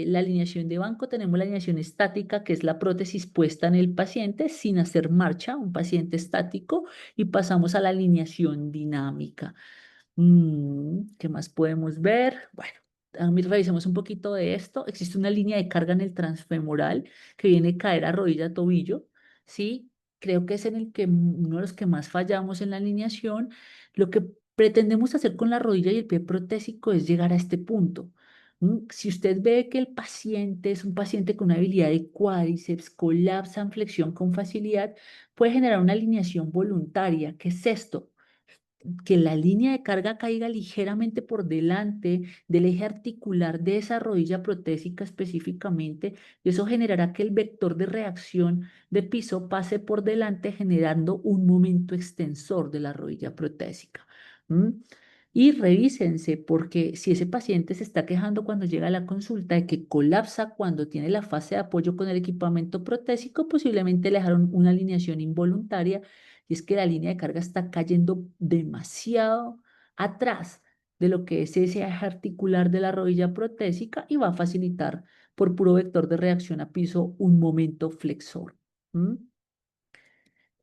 la alineación de banco. Tenemos la alineación estática, que es la prótesis puesta en el paciente sin hacer marcha, un paciente estático, y pasamos a la alineación dinámica. ¿Qué más podemos ver? Bueno, revisemos un poquito de esto. Existe una línea de carga en el transfemoral que viene a caer a rodilla, tobillo, ¿sí? Creo que es en el que uno de los que más fallamos en la alineación. Lo que pretendemos hacer con la rodilla y el pie protésico es llegar a este punto. Si usted ve que el paciente es un paciente con una habilidad de cuádriceps, colapsa en flexión con facilidad, puede generar una alineación voluntaria. ¿Qué es esto? Que la línea de carga caiga ligeramente por delante del eje articular de esa rodilla protésica específicamente, y eso generará que el vector de reacción de piso pase por delante, generando un momento extensor de la rodilla protésica. ¿Mm? Y revísense, porque si ese paciente se está quejando cuando llega a la consulta de que colapsa cuando tiene la fase de apoyo con el equipamiento protésico, posiblemente le dejaron una alineación involuntaria, y es que la línea de carga está cayendo demasiado atrás de lo que es ese eje articular de la rodilla protésica, y va a facilitar por puro vector de reacción a piso un momento flexor. ¿Mm?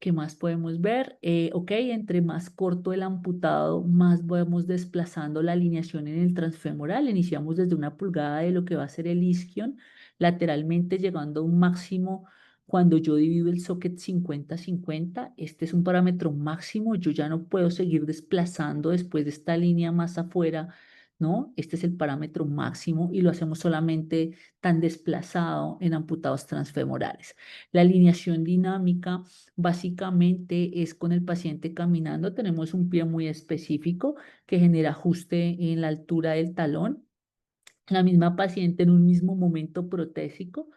¿Qué más podemos ver? Ok, entre más corto el amputado, más vamos desplazando la alineación en el transfemoral. Iniciamos desde una pulgada de lo que va a ser el isquion, lateralmente llegando a un máximo cuando yo divido el socket 50-50. Este es un parámetro máximo. Yo ya no puedo seguir desplazando después de esta línea más afuera, ¿no? Este es el parámetro máximo y lo hacemos solamente tan desplazado en amputados transfemorales. La alineación dinámica básicamente es con el paciente caminando. Tenemos un pie muy específico que genera ajuste en la altura del talón. La misma paciente en un mismo momento protésico.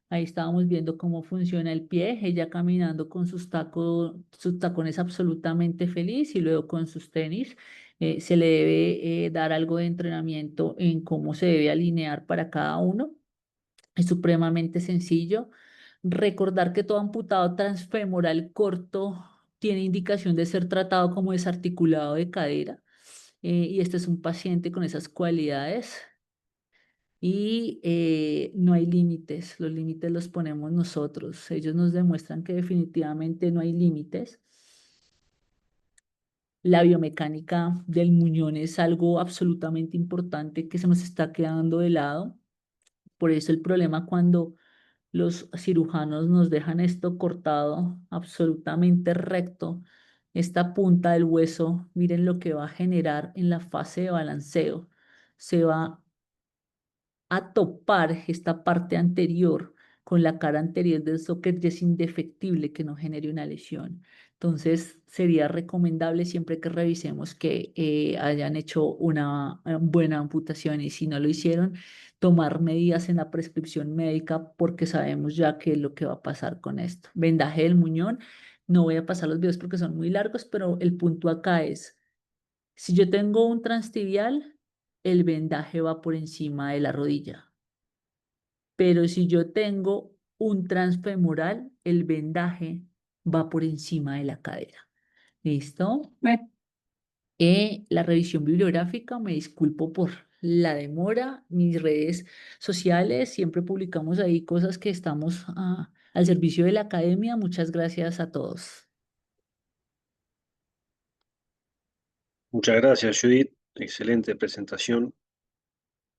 Ahí estábamos viendo cómo funciona el pie, ella caminando con sus tacones absolutamente feliz, y luego con sus tenis. Se le debe dar algo de entrenamiento en cómo se debe alinear para cada uno. Es supremamente sencillo. Recordar que todo amputado transfemoral corto tiene indicación de ser tratado como desarticulado de cadera. Y este es un paciente con esas cualidades. Y no hay límites, los límites los ponemos nosotros. Ellos nos demuestran que definitivamente no hay límites. La biomecánica del muñón es algo absolutamente importante que se nos está quedando de lado. Por eso el problema cuando los cirujanos nos dejan esto cortado absolutamente recto, esta punta del hueso, miren lo que va a generar en la fase de balanceo. Se va a topar esta parte anterior con la cara anterior del socket, y es indefectible que no genere una lesión. Entonces, sería recomendable siempre que revisemos que hayan hecho una buena amputación, y si no lo hicieron, tomar medidas en la prescripción médica, porque sabemos ya qué es lo que va a pasar con esto. Vendaje del muñón. No voy a pasar los videos porque son muy largos, pero el punto acá es, si yo tengo un transtibial, el vendaje va por encima de la rodilla. Pero si yo tengo un transfemoral, el vendaje va por encima de la cadera. ¿Listo? La revisión bibliográfica, me disculpo por la demora. Mis redes sociales, siempre publicamos ahí cosas que estamos al servicio de la academia. Muchas gracias a todos. Muchas gracias, Judith. Excelente presentación.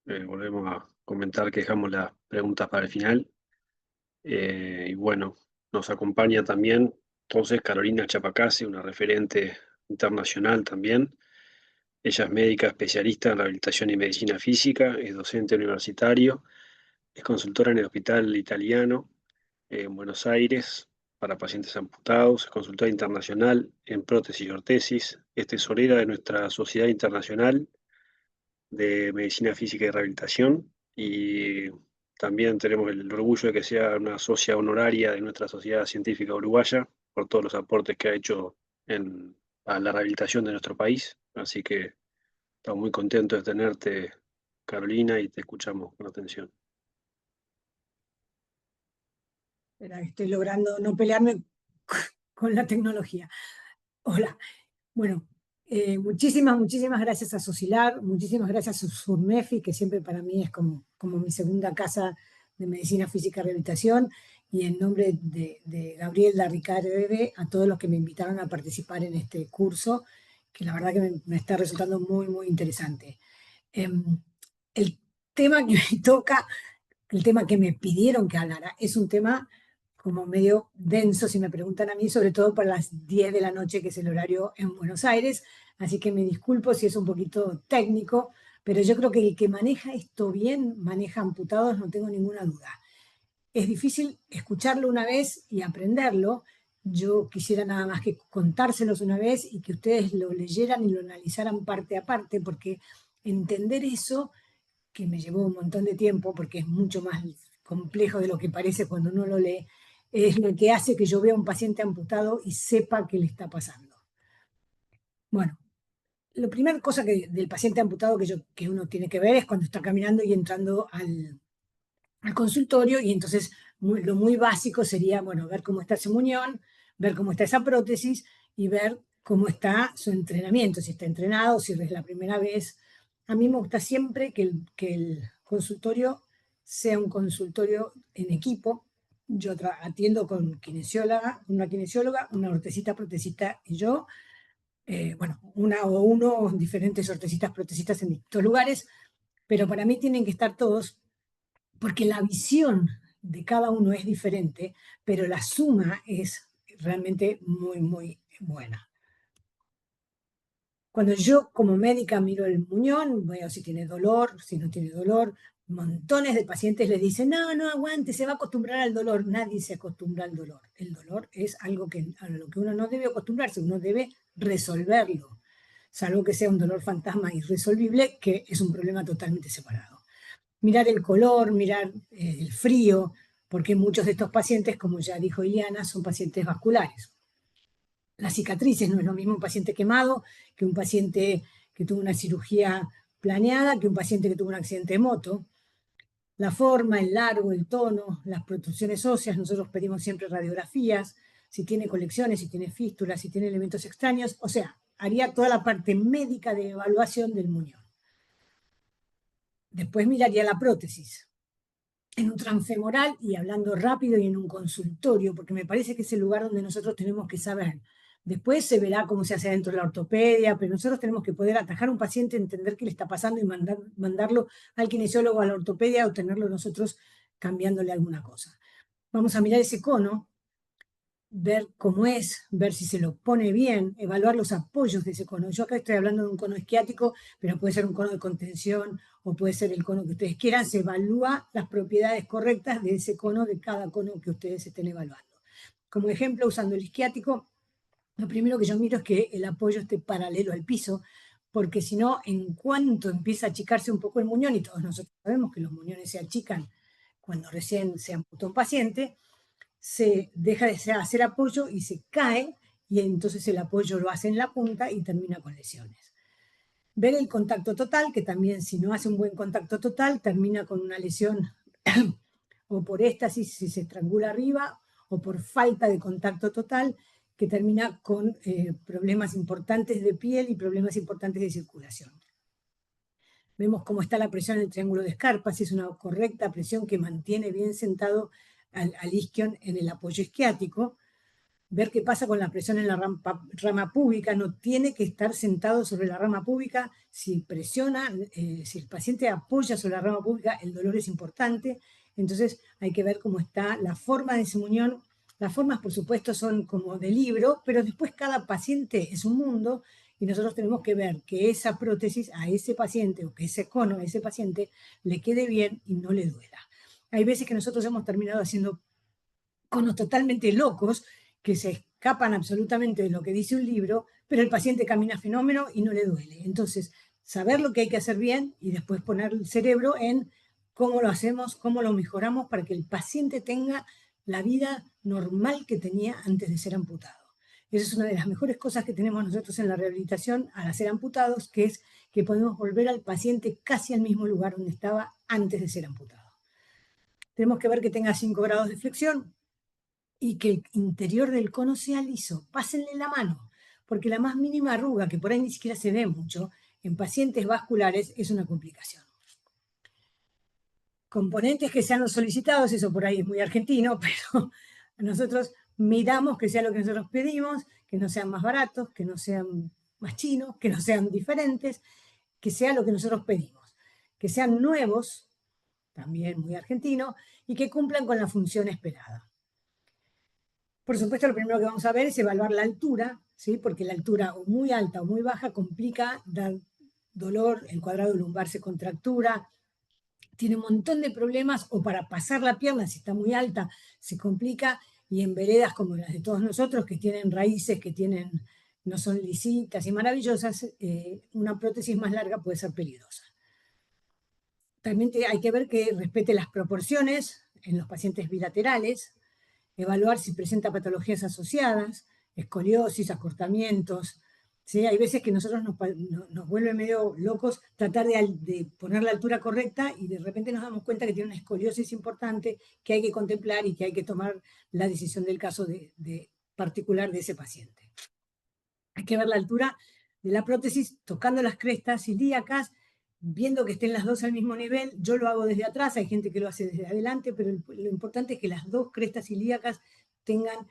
Volvemos a comentar que dejamos las preguntas para el final. Y bueno, nos acompaña también entonces Carolina Chapacase, una referente internacional también. Ella es médica especialista en rehabilitación y medicina física, es docente universitario, es consultora en el Hospital Italiano en Buenos Aires para pacientes amputados, es consultora internacional en prótesis y ortesis, es tesorera de nuestra Sociedad Internacional de Medicina Física y Rehabilitación, y también tenemos el orgullo de que sea una socia honoraria de nuestra Sociedad Científica Uruguaya por todos los aportes que ha hecho a la rehabilitación de nuestro país. Así que estamos muy contentos de tenerte, Carolina, y te escuchamos con atención. Espera, estoy logrando no pelearme con la tecnología. Hola. Bueno, muchísimas gracias a Socilar, muchísimas gracias a SURMEFI, que siempre para mí es como mi segunda casa de medicina física y rehabilitación, y en nombre de Gabriel Larricareve, a todos los que me invitaron a participar en este curso, que la verdad que me está resultando muy interesante. El tema que me toca, el tema que me pidieron que hablara, es un tema como medio denso, si me preguntan a mí, sobre todo para las 10 de la noche, que es el horario en Buenos Aires, así que me disculpo si es un poquito técnico, pero yo creo que el que maneja esto bien, maneja amputados, no tengo ninguna duda. Es difícil escucharlo una vez y aprenderlo. Yo quisiera nada más que contárselos una vez y que ustedes lo leyeran y lo analizaran parte a parte, porque entender eso, que me llevó un montón de tiempo, porque es mucho más complejo de lo que parece cuando uno lo lee, es lo que hace que yo vea a un paciente amputado y sepa qué le está pasando. Bueno, la primera cosa del paciente amputado que uno tiene que ver es cuando está caminando y entrando al consultorio, y entonces lo muy básico sería, bueno, ver cómo está ese muñón, ver cómo está esa prótesis y ver cómo está su entrenamiento, si está entrenado, si es la primera vez. A mí me gusta siempre que el consultorio sea un consultorio en equipo. Yo atiendo con una kinesióloga, una ortesista, protesista y yo. Bueno, una o uno, diferentes ortesistas, protesistas en distintos lugares, pero para mí tienen que estar todos, porque la visión de cada uno es diferente, pero la suma es realmente muy buena. Cuando yo como médica miro el muñón, veo si tiene dolor, si no tiene dolor. Montones de pacientes les dicen, no aguante, se va a acostumbrar al dolor. Nadie se acostumbra al dolor. El dolor es algo a lo que uno no debe acostumbrarse, uno debe resolverlo, salvo que sea un dolor fantasma irresolvible, que es un problema totalmente separado. Mirar el color, mirar el frío, porque muchos de estos pacientes, como ya dijo Iliana, son pacientes vasculares. Las cicatrices, no es lo mismo un paciente quemado que un paciente que tuvo una cirugía planeada, que un paciente que tuvo un accidente de moto. La forma, el largo, el tono, las protrusiones óseas, nosotros pedimos siempre radiografías, si tiene colecciones, si tiene fístulas, si tiene elementos extraños, o sea, haría toda la parte médica de evaluación del muñón. Después miraría la prótesis en un transfemoral y hablando rápido y en un consultorio, porque me parece que es el lugar donde nosotros tenemos que saber. Después se verá cómo se hace dentro de la ortopedia, pero nosotros tenemos que poder atajar a un paciente, entender qué le está pasando y mandarlo al kinesiólogo, a la ortopedia, o tenerlo nosotros cambiándole alguna cosa. Vamos a mirar ese cono, ver cómo es, ver si se lo pone bien, evaluar los apoyos de ese cono. Yo acá estoy hablando de un cono isquiático, pero puede ser un cono de contención o puede ser el cono que ustedes quieran. Se evalúa las propiedades correctas de ese cono, de cada cono que ustedes estén evaluando. Como ejemplo, usando el isquiático, lo primero que yo miro es que el apoyo esté paralelo al piso, porque si no, en cuanto empieza a achicarse un poco el muñón, y todos nosotros sabemos que los muñones se achican cuando recién se amputa un paciente, se deja de hacer apoyo y se cae, y entonces el apoyo lo hace en la punta y termina con lesiones. Ver el contacto total, que también si no hace un buen contacto total, termina con una lesión o por éstasis si se estrangula arriba, o por falta de contacto total, que termina con problemas importantes de piel y problemas importantes de circulación. Vemos cómo está la presión en el triángulo de Scarpa, si es una correcta presión que mantiene bien sentado al isquion en el apoyo isquiático. Ver qué pasa con la presión en la rama púbica, no tiene que estar sentado sobre la rama púbica. Si presiona, si el paciente apoya sobre la rama púbica, el dolor es importante. Entonces hay que ver cómo está la forma de ese muñón. Las formas, por supuesto, son como de libro, pero después cada paciente es un mundo y nosotros tenemos que ver que esa prótesis a ese paciente o que ese cono a ese paciente le quede bien y no le duela. Hay veces que nosotros hemos terminado haciendo conos totalmente locos que se escapan absolutamente de lo que dice un libro, pero el paciente camina fenómeno y no le duele. Entonces, saber lo que hay que hacer bien y después poner el cerebro en cómo lo hacemos, cómo lo mejoramos para que el paciente tenga la vida normal que tenía antes de ser amputado. Esa es una de las mejores cosas que tenemos nosotros en la rehabilitación al ser amputados, que es que podemos volver al paciente casi al mismo lugar donde estaba antes de ser amputado. Tenemos que ver que tenga 5 grados de flexión y que el interior del cono sea liso. Pásenle la mano, porque la más mínima arruga, que por ahí ni siquiera se ve mucho, en pacientes vasculares es una complicación. Componentes que sean los solicitados, eso por ahí es muy argentino, pero nosotros miramos que sea lo que nosotros pedimos, que no sean más baratos, que no sean más chinos, que no sean diferentes, que sea lo que nosotros pedimos, que sean nuevos, también muy argentino, y que cumplan con la función esperada. Por supuesto, lo primero que vamos a ver es evaluar la altura, ¿sí? Porque la altura o muy alta o muy baja complica, da dolor, el cuadrado lumbar se contractura, tiene un montón de problemas, o para pasar la pierna, si está muy alta, se complica, y en veredas como las de todos nosotros, que tienen raíces, que no son lisitas y maravillosas, una prótesis más larga puede ser peligrosa. También hay que ver que respete las proporciones en los pacientes bilaterales, evaluar si presenta patologías asociadas, escoliosis, acortamientos. ¿Sí? Hay veces que nosotros nos vuelve medio locos tratar de poner la altura correcta y de repente nos damos cuenta que tiene una escoliosis importante que hay que contemplar y que hay que tomar la decisión del caso particular de ese paciente. Hay que ver la altura de la prótesis tocando las crestas ilíacas, viendo que estén las dos al mismo nivel. Yo lo hago desde atrás, hay gente que lo hace desde adelante, pero lo importante es que las dos crestas ilíacas tengan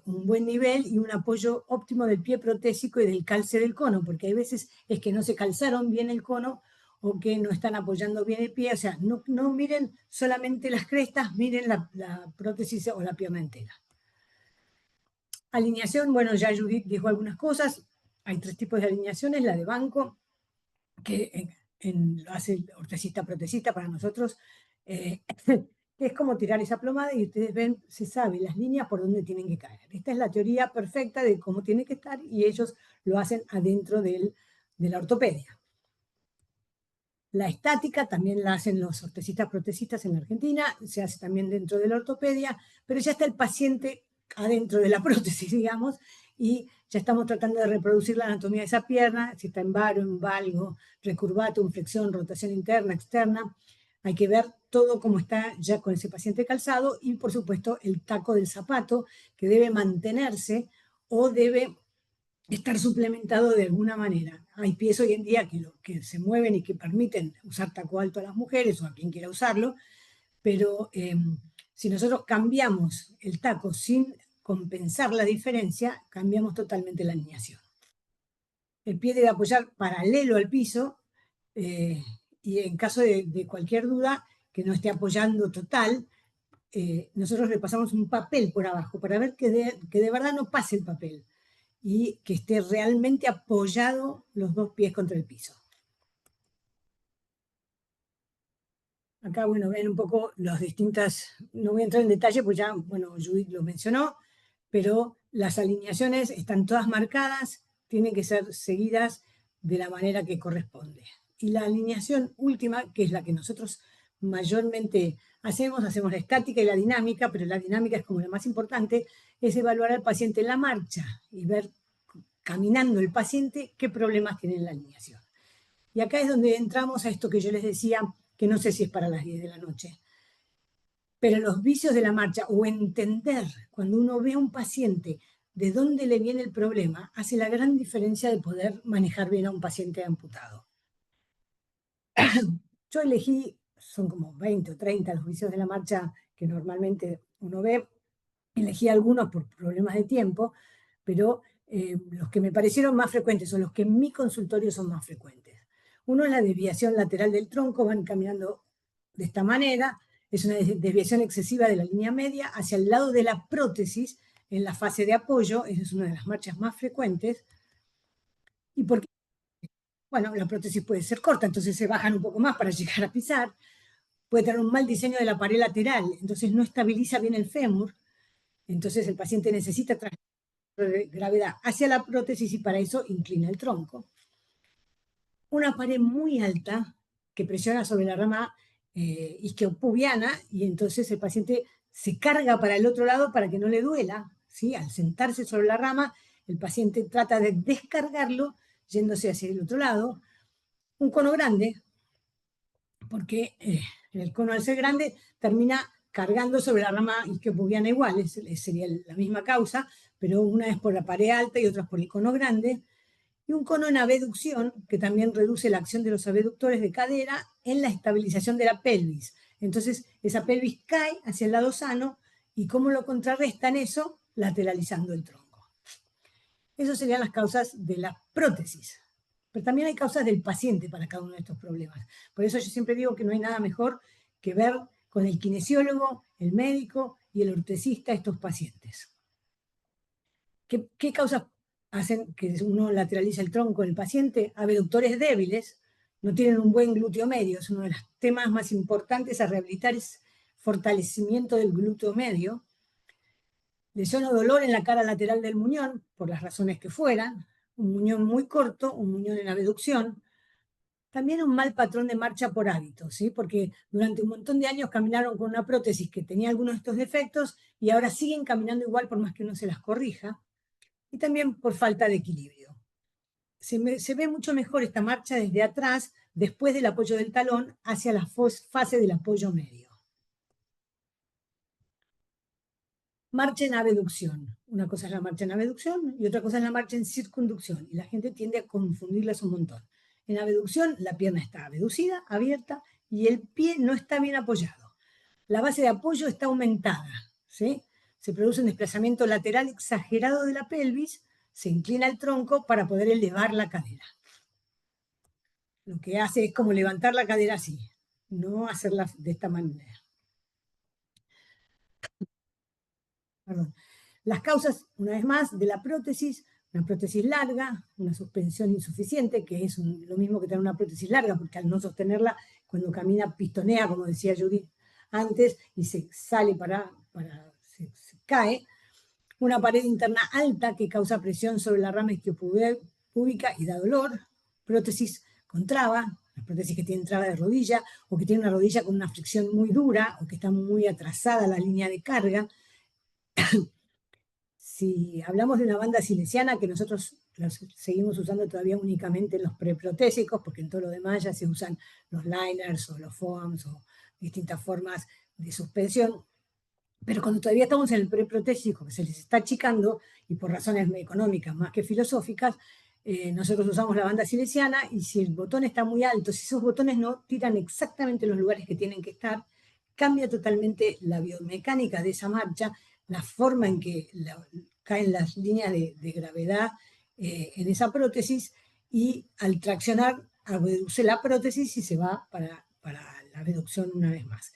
un buen nivel y un apoyo óptimo del pie protésico y del calce del cono, porque hay veces es que no se calzaron bien el cono o que no están apoyando bien el pie. O sea, no miren solamente las crestas, miren la prótesis o la pierna entera. Alineación, bueno, ya Judith dijo algunas cosas. Hay 3 tipos de alineaciones: la de banco, que lo hace el ortesista-protesista para nosotros, que es como tirar esa plomada y ustedes ven, se sabe las líneas por donde tienen que caer. Esta es la teoría perfecta de cómo tiene que estar y ellos lo hacen adentro de la ortopedia. La estática también la hacen los ortesistas-protesistas en la Argentina, se hace también dentro de la ortopedia, pero ya está el paciente adentro de la prótesis, digamos, y ya estamos tratando de reproducir la anatomía de esa pierna, si está en varo, en valgo, recurvatum, flexión, rotación interna, externa. Hay que ver todo cómo está ya con ese paciente calzado y, por supuesto, el taco del zapato, que debe mantenerse o debe estar suplementado de alguna manera. Hay pies hoy en día que se mueven y que permiten usar taco alto a las mujeres o a quien quiera usarlo, pero si nosotros cambiamos el taco sin compensar la diferencia, cambiamos totalmente la alineación. El pie debe apoyar paralelo al piso y en caso de cualquier duda, que no esté apoyando total, nosotros le pasamos un papel por abajo para ver que de verdad no pase el papel y que esté realmente apoyado los 2 pies contra el piso. Acá, bueno, ven un poco las distintas, no voy a entrar en detalle porque ya, bueno, Judith lo mencionó, pero las alineaciones están todas marcadas, tienen que ser seguidas de la manera que corresponde. Y la alineación última, que es la que nosotros mayormente hacemos la estática y la dinámica, pero la dinámica es como la más importante, es evaluar al paciente en la marcha y ver caminando el paciente qué problemas tiene en la alineación. Y acá es donde entramos a esto que yo les decía, que no sé si es para las 10 de la noche, pero los vicios de la marcha, o entender cuando uno ve a un paciente de dónde le viene el problema hace la gran diferencia de poder manejar bien a un paciente amputado. Yo elegí, son como 20 o 30 los vicios de la marcha que normalmente uno ve, elegí algunos por problemas de tiempo, pero los que me parecieron más frecuentes o los que en mi consultorio son más frecuentes. Uno es la desviación lateral del tronco, van caminando de esta manera, es una desviación excesiva de la línea media hacia el lado de la prótesis en la fase de apoyo, esa es una de las marchas más frecuentes. ¿Y por qué? Bueno, la prótesis puede ser corta, entonces se bajan un poco más para llegar a pisar, puede tener un mal diseño de la pared lateral, entonces no estabiliza bien el fémur, entonces el paciente necesita gravedad hacia la prótesis y para eso inclina el tronco. Una pared muy alta que presiona sobre la rama isquiopubiana y entonces el paciente se carga para el otro lado para que no le duela, ¿sí? Al sentarse sobre la rama, el paciente trata de descargarlo yéndose hacia el otro lado. Un cono grande, porque el cono al ser grande termina cargando sobre la rama isquiopubiana igual, sería la misma causa, pero una es por la pared alta y otra es por el cono grande. Y un cono en abducción, que también reduce la acción de los abductores de cadera en la estabilización de la pelvis. Entonces, esa pelvis cae hacia el lado sano, y ¿cómo lo contrarrestan eso? Lateralizando el tronco. Esas serían las causas de la prótesis. Pero también hay causas del paciente para cada uno de estos problemas. Por eso yo siempre digo que no hay nada mejor que ver con el kinesiólogo, el médico y el ortesista estos pacientes. ¿Qué causas hacen que uno lateralice el tronco del paciente? Abductores débiles, no tienen un buen glúteo medio, es uno de los temas más importantes a rehabilitar, es fortalecimiento del glúteo medio. Lesión o dolor en la cara lateral del muñón, por las razones que fueran, un muñón muy corto, un muñón en abducción. También un mal patrón de marcha por hábito, ¿sí? Porque durante un montón de años caminaron con una prótesis que tenía algunos de estos defectos y ahora siguen caminando igual por más que uno se las corrija. Y también por falta de equilibrio. Se ve mucho mejor esta marcha desde atrás, después del apoyo del talón, hacia la fase del apoyo medio. Marcha en abducción. Una cosa es la marcha en abducción y otra cosa es la marcha en circunducción. Y la gente tiende a confundirlas un montón. En abducción, la pierna está abducida, abierta, y el pie no está bien apoyado. La base de apoyo está aumentada, ¿sí? Se produce un desplazamiento lateral exagerado de la pelvis, se inclina el tronco para poder elevar la cadera. Lo que hace es como levantar la cadera así, no hacerla de esta manera. Perdón. Las causas, una vez más, de la prótesis: una prótesis larga, una suspensión insuficiente, que es lo mismo que tener una prótesis larga, porque al no sostenerla, cuando camina pistonea, como decía Judith antes, y se sale se cae. Una pared interna alta que causa presión sobre la rama isquiopúbica y da dolor. Prótesis con traba, las prótesis que tienen traba de rodilla, o que tienen una rodilla con una fricción muy dura, o que está muy atrasada la línea de carga. Si hablamos de una banda silesiana, que nosotros seguimos usando todavía únicamente en los preprotésicos, porque en todo lo demás ya se usan los liners o los foams o distintas formas de suspensión. Pero cuando todavía estamos en el preprotésico, que se les está achicando, y por razones económicas más que filosóficas, nosotros usamos la banda silesiana, y si el botón está muy alto, si esos botones no tiran exactamente los lugares que tienen que estar, cambia totalmente la biomecánica de esa marcha, la forma en que caen las líneas de gravedad en esa prótesis, y al traccionar reduce la prótesis y se va para la abducción una vez más.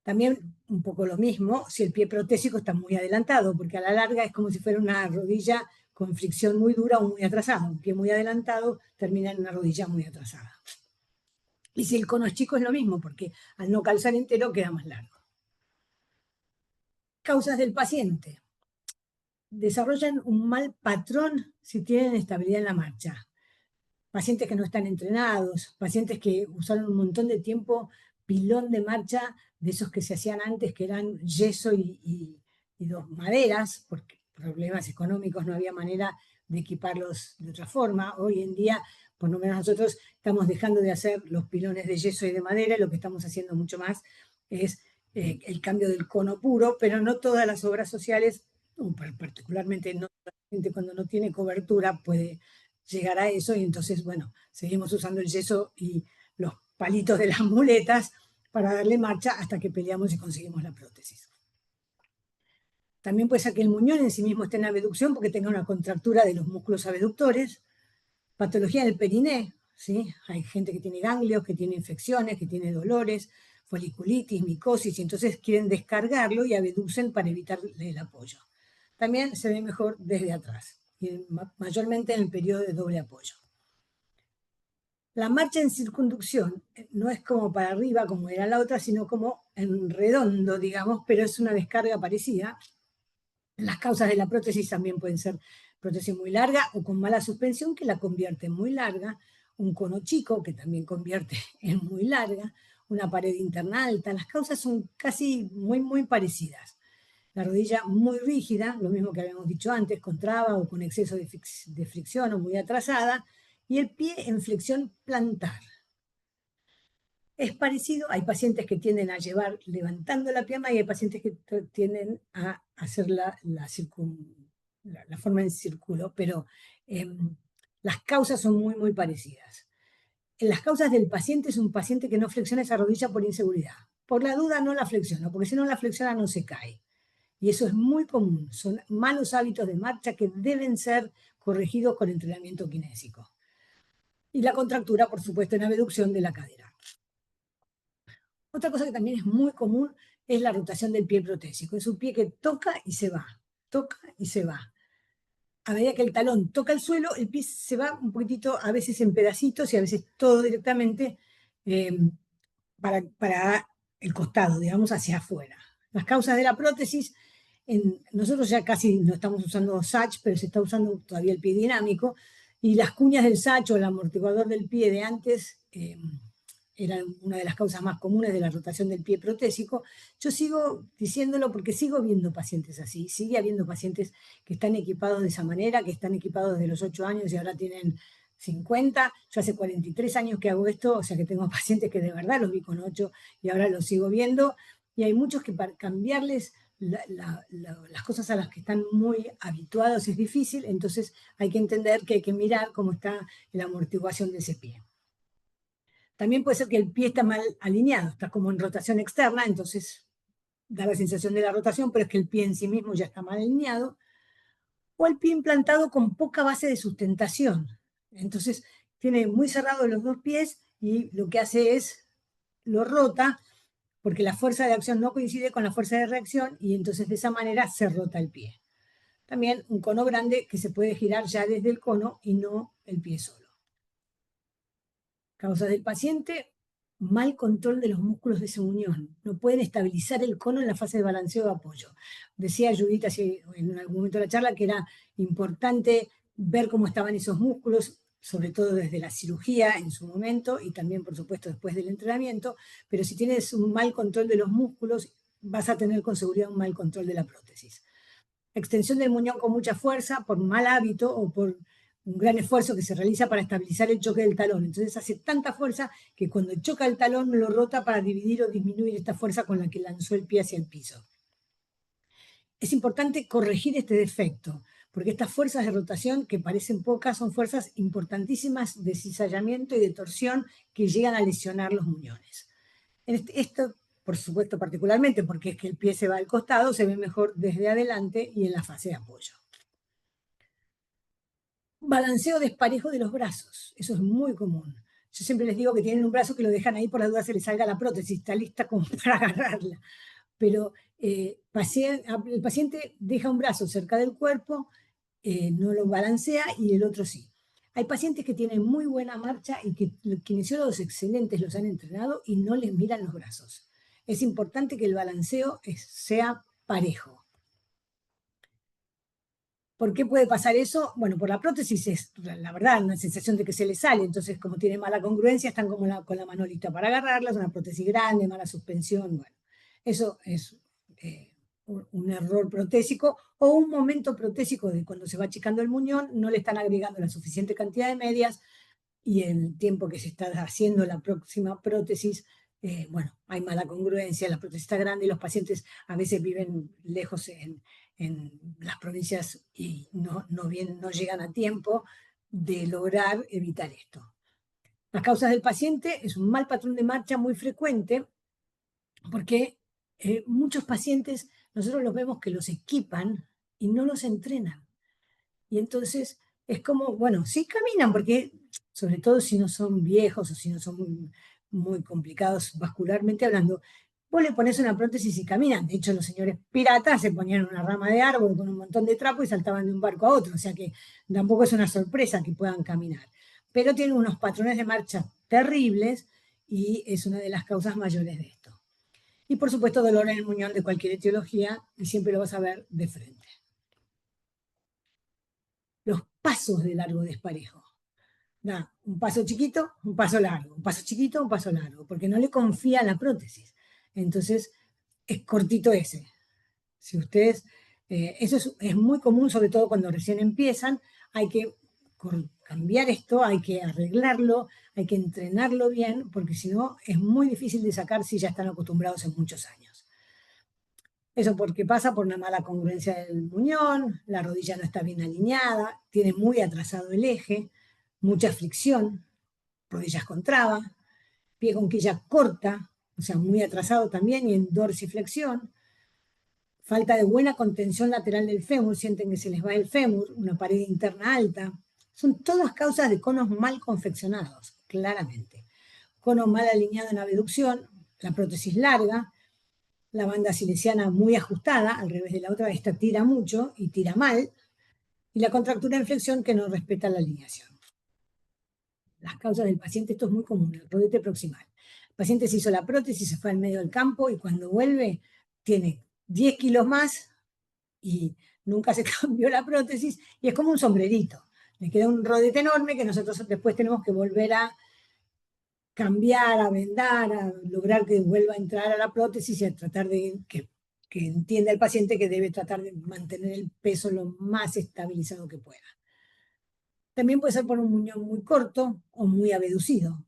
También un poco lo mismo si el pie protésico está muy adelantado, porque a la larga es como si fuera una rodilla con fricción muy dura o muy atrasada. Un pie muy adelantado termina en una rodilla muy atrasada. Y si el cono es chico es lo mismo, porque al no calzar entero queda más largo. Causas del paciente. Desarrollan un mal patrón si tienen estabilidad en la marcha. Pacientes que no están entrenados, pacientes que usaron un montón de tiempo pilón de marcha de esos que se hacían antes, que eran yeso y dos maderas, porque problemas económicos no había manera de equiparlos de otra forma. Hoy en día, por lo menos nosotros estamos dejando de hacer los pilones de yeso y de madera, y lo que estamos haciendo mucho más es el cambio del cono puro, pero no todas las obras sociales particularmente no solamente cuando no tiene cobertura puede llegar a eso, y entonces, bueno, seguimos usando el yeso y los palitos de las muletas para darle marcha hasta que peleamos y conseguimos la prótesis. También puede ser que el muñón en sí mismo esté en abducción porque tenga una contractura de los músculos abductores, patología del periné, ¿sí? Hay gente que tiene ganglios, que tiene infecciones, que tiene dolores, foliculitis, micosis, y entonces quieren descargarlo y abducen para evitar el apoyo. También se ve mejor desde atrás, y mayormente en el periodo de doble apoyo. La marcha en circunducción no es como para arriba como era la otra, sino como en redondo, digamos, pero es una descarga parecida. Las causas de la prótesis también pueden ser prótesis muy larga o con mala suspensión que la convierte en muy larga, un cono chico que también convierte en muy larga, una pared interna alta. Las causas son casi muy parecidas. La rodilla muy rígida, lo mismo que habíamos dicho antes, con traba o con exceso de fricción o muy atrasada, y el pie en flexión plantar. Es parecido, hay pacientes que tienden a llevar levantando la pierna y hay pacientes que tienden a hacer la forma en círculo, pero las causas son muy parecidas. En las causas del paciente es un paciente que no flexiona esa rodilla por inseguridad. Por la duda no la flexiona, porque si no la flexiona no se cae. Y eso es muy común, son malos hábitos de marcha que deben ser corregidos con entrenamiento kinésico. Y la contractura, por supuesto, en abducción de la cadera. Otra cosa que también es muy común es la rotación del pie protésico. Es un pie que toca y se va, toca y se va. A medida que el talón toca el suelo, el pie se va un poquitito, a veces en pedacitos y a veces todo directamente para el costado, digamos, hacia afuera. Las causas de la prótesis, nosotros ya casi no estamos usando SACH, pero se está usando todavía el pie dinámico, y las cuñas del SACH o el amortiguador del pie de antes eran una de las causas más comunes de la rotación del pie protésico. Yo sigo diciéndolo porque sigo viendo pacientes así, sigue habiendo pacientes que están equipados de esa manera, que están equipados desde los 8 años y ahora tienen 50. Yo hace 43 años que hago esto, o sea que tengo pacientes que de verdad los vi con 8 y ahora los sigo viendo, y hay muchos que para cambiarles las cosas a las que están muy habituados es difícil, entonces hay que entender que hay que mirar cómo está la amortiguación de ese pie. También puede ser que el pie está mal alineado, está como en rotación externa, entonces da la sensación de la rotación, pero es que el pie en sí mismo ya está mal alineado. O el pie implantado con poca base de sustentación. Entonces tiene muy cerrados los dos pies y lo que hace es, lo rota, porque la fuerza de acción no coincide con la fuerza de reacción y entonces de esa manera se rota el pie. También un cono grande que se puede girar ya desde el cono y no el pie solo. Causas del paciente: mal control de los músculos de esa unión. No pueden estabilizar el cono en la fase de balanceo de apoyo. Decía Judith en algún momento de la charla que era importante ver cómo estaban esos músculos, sobre todo desde la cirugía en su momento y también, por supuesto, después del entrenamiento, pero si tienes un mal control de los músculos, vas a tener con seguridad un mal control de la prótesis. Extensión del muñón con mucha fuerza por mal hábito o por un gran esfuerzo que se realiza para estabilizar el choque del talón. Entonces hace tanta fuerza que cuando choca el talón lo rota para dividir o disminuir esta fuerza con la que lanzó el pie hacia el piso. Es importante corregir este defecto, porque estas fuerzas de rotación, que parecen pocas, son fuerzas importantísimas de cizallamiento y de torsión que llegan a lesionar los muñones. Esto, por supuesto, particularmente porque es que el pie se va al costado, se ve mejor desde adelante y en la fase de apoyo. Balanceo desparejo de los brazos, eso es muy común. Yo siempre les digo que tienen un brazo que lo dejan ahí por la duda se les salga la prótesis, está lista como para agarrarla. Pero el paciente deja un brazo cerca del cuerpo, no lo balancea y el otro sí. Hay pacientes que tienen muy buena marcha y que kinesiólogos excelentes los han entrenado y no les miran los brazos. Es importante que el balanceo sea parejo. ¿Por qué puede pasar eso? Bueno, por la prótesis es, la verdad, una sensación de que se le sale, entonces como tiene mala congruencia, están como con la mano lista para agarrarla, es una prótesis grande, mala suspensión, bueno, eso es un error protésico o un momento protésico de cuando se va achicando el muñón, no le están agregando la suficiente cantidad de medias y el tiempo que se está haciendo la próxima prótesis, bueno, hay mala congruencia, la prótesis está grande y los pacientes a veces viven lejos en en las provincias y no llegan a tiempo de lograr evitar esto. Las causas del paciente es un mal patrón de marcha muy frecuente porque muchos pacientes nosotros los vemos que los equipan y no los entrenan. Y entonces es como, bueno, sí caminan, porque sobre todo si no son viejos o si no son muy complicados vascularmente hablando, vos le pones una prótesis y caminan. De hecho, los señores piratas se ponían una rama de árbol con un montón de trapo y saltaban de un barco a otro. O sea que tampoco es una sorpresa que puedan caminar. Pero tienen unos patrones de marcha terribles y es una de las causas mayores de esto. Y por supuesto, dolor en el muñón de cualquier etiología, y siempre lo vas a ver de frente. Los pasos de largo desparejo. Da un paso chiquito, un paso largo, un paso chiquito, un paso largo, porque no le confía a la prótesis. Entonces, es cortito ese. Si ustedes, eso es muy común, sobre todo cuando recién empiezan, hay que cambiar esto, hay que arreglarlo, hay que entrenarlo bien, porque si no, es muy difícil de sacar si ya están acostumbrados en muchos años. Eso porque pasa por una mala congruencia del muñón, la rodilla no está bien alineada, tiene muy atrasado el eje, mucha fricción, rodillas con traba, pie con quilla corta, o sea, muy atrasado también, y en dorsiflexión, falta de buena contención lateral del fémur, sienten que se les va el fémur, una pared interna alta. Son todas causas de conos mal confeccionados, claramente. Cono mal alineado en abducción, la prótesis larga, la banda silesiana muy ajustada, al revés de la otra, esta tira mucho y tira mal, y la contractura en flexión que no respeta la alineación. Las causas del paciente, esto es muy común, el rodete proximal. El paciente se hizo la prótesis, se fue al medio del campo y cuando vuelve tiene 10 kilos más y nunca se cambió la prótesis y es como un sombrerito. Le queda un rodete enorme que nosotros después tenemos que volver a cambiar, a vendar, a lograr que vuelva a entrar a la prótesis y a tratar de que entienda el paciente que debe tratar de mantener el peso lo más estabilizado que pueda. También puede ser por un muñón muy corto o muy abducido.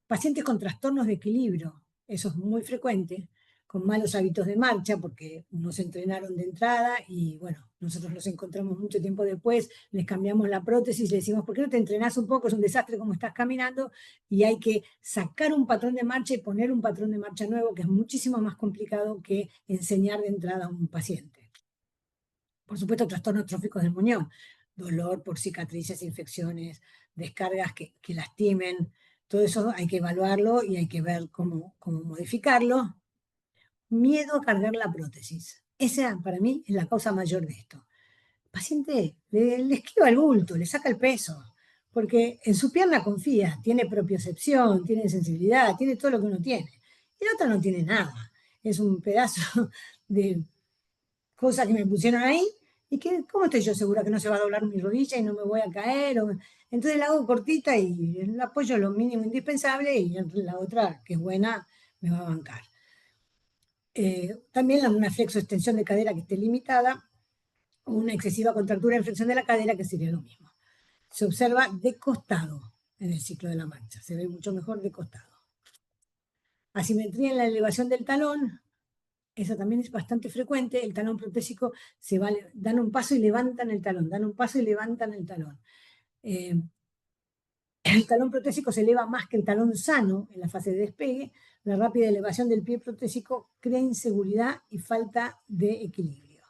Pacientes con trastornos de equilibrio, eso es muy frecuente, con malos hábitos de marcha porque no se entrenaron de entrada y bueno, nosotros los encontramos mucho tiempo después, les cambiamos la prótesis, le decimos, ¿por qué no te entrenás un poco? Es un desastre como estás caminando y hay que sacar un patrón de marcha y poner un patrón de marcha nuevo que es muchísimo más complicado que enseñar de entrada a un paciente. Por supuesto, trastornos tróficos del muñón, dolor por cicatrices, infecciones, descargas que lastimen, todo eso hay que evaluarlo y hay que ver cómo modificarlo. Miedo a cargar la prótesis. Esa, para mí, es la causa mayor de esto. El paciente le esquiva el bulto, le saca el peso, porque en su pierna confía, tiene propiocepción, tiene sensibilidad, tiene todo lo que uno tiene. Y la otra no tiene nada. Es un pedazo de cosa que me pusieron ahí y que, ¿cómo estoy yo segura que no se va a doblar mi rodilla y no me voy a caer? Entonces la hago cortita y la apoyo lo mínimo indispensable y la otra, que es buena, me va a bancar. También una flexoextensión de cadera que esté limitada, o una excesiva contractura en flexión de la cadera, que sería lo mismo. Se observa de costado en el ciclo de la marcha, se ve mucho mejor de costado. Asimetría en la elevación del talón, eso también es bastante frecuente, el talón protésico dan un paso y levantan el talón, dan un paso y levantan el talón. El talón protésico se eleva más que el talón sano en la fase de despegue. La rápida elevación del pie protésico crea inseguridad y falta de equilibrio.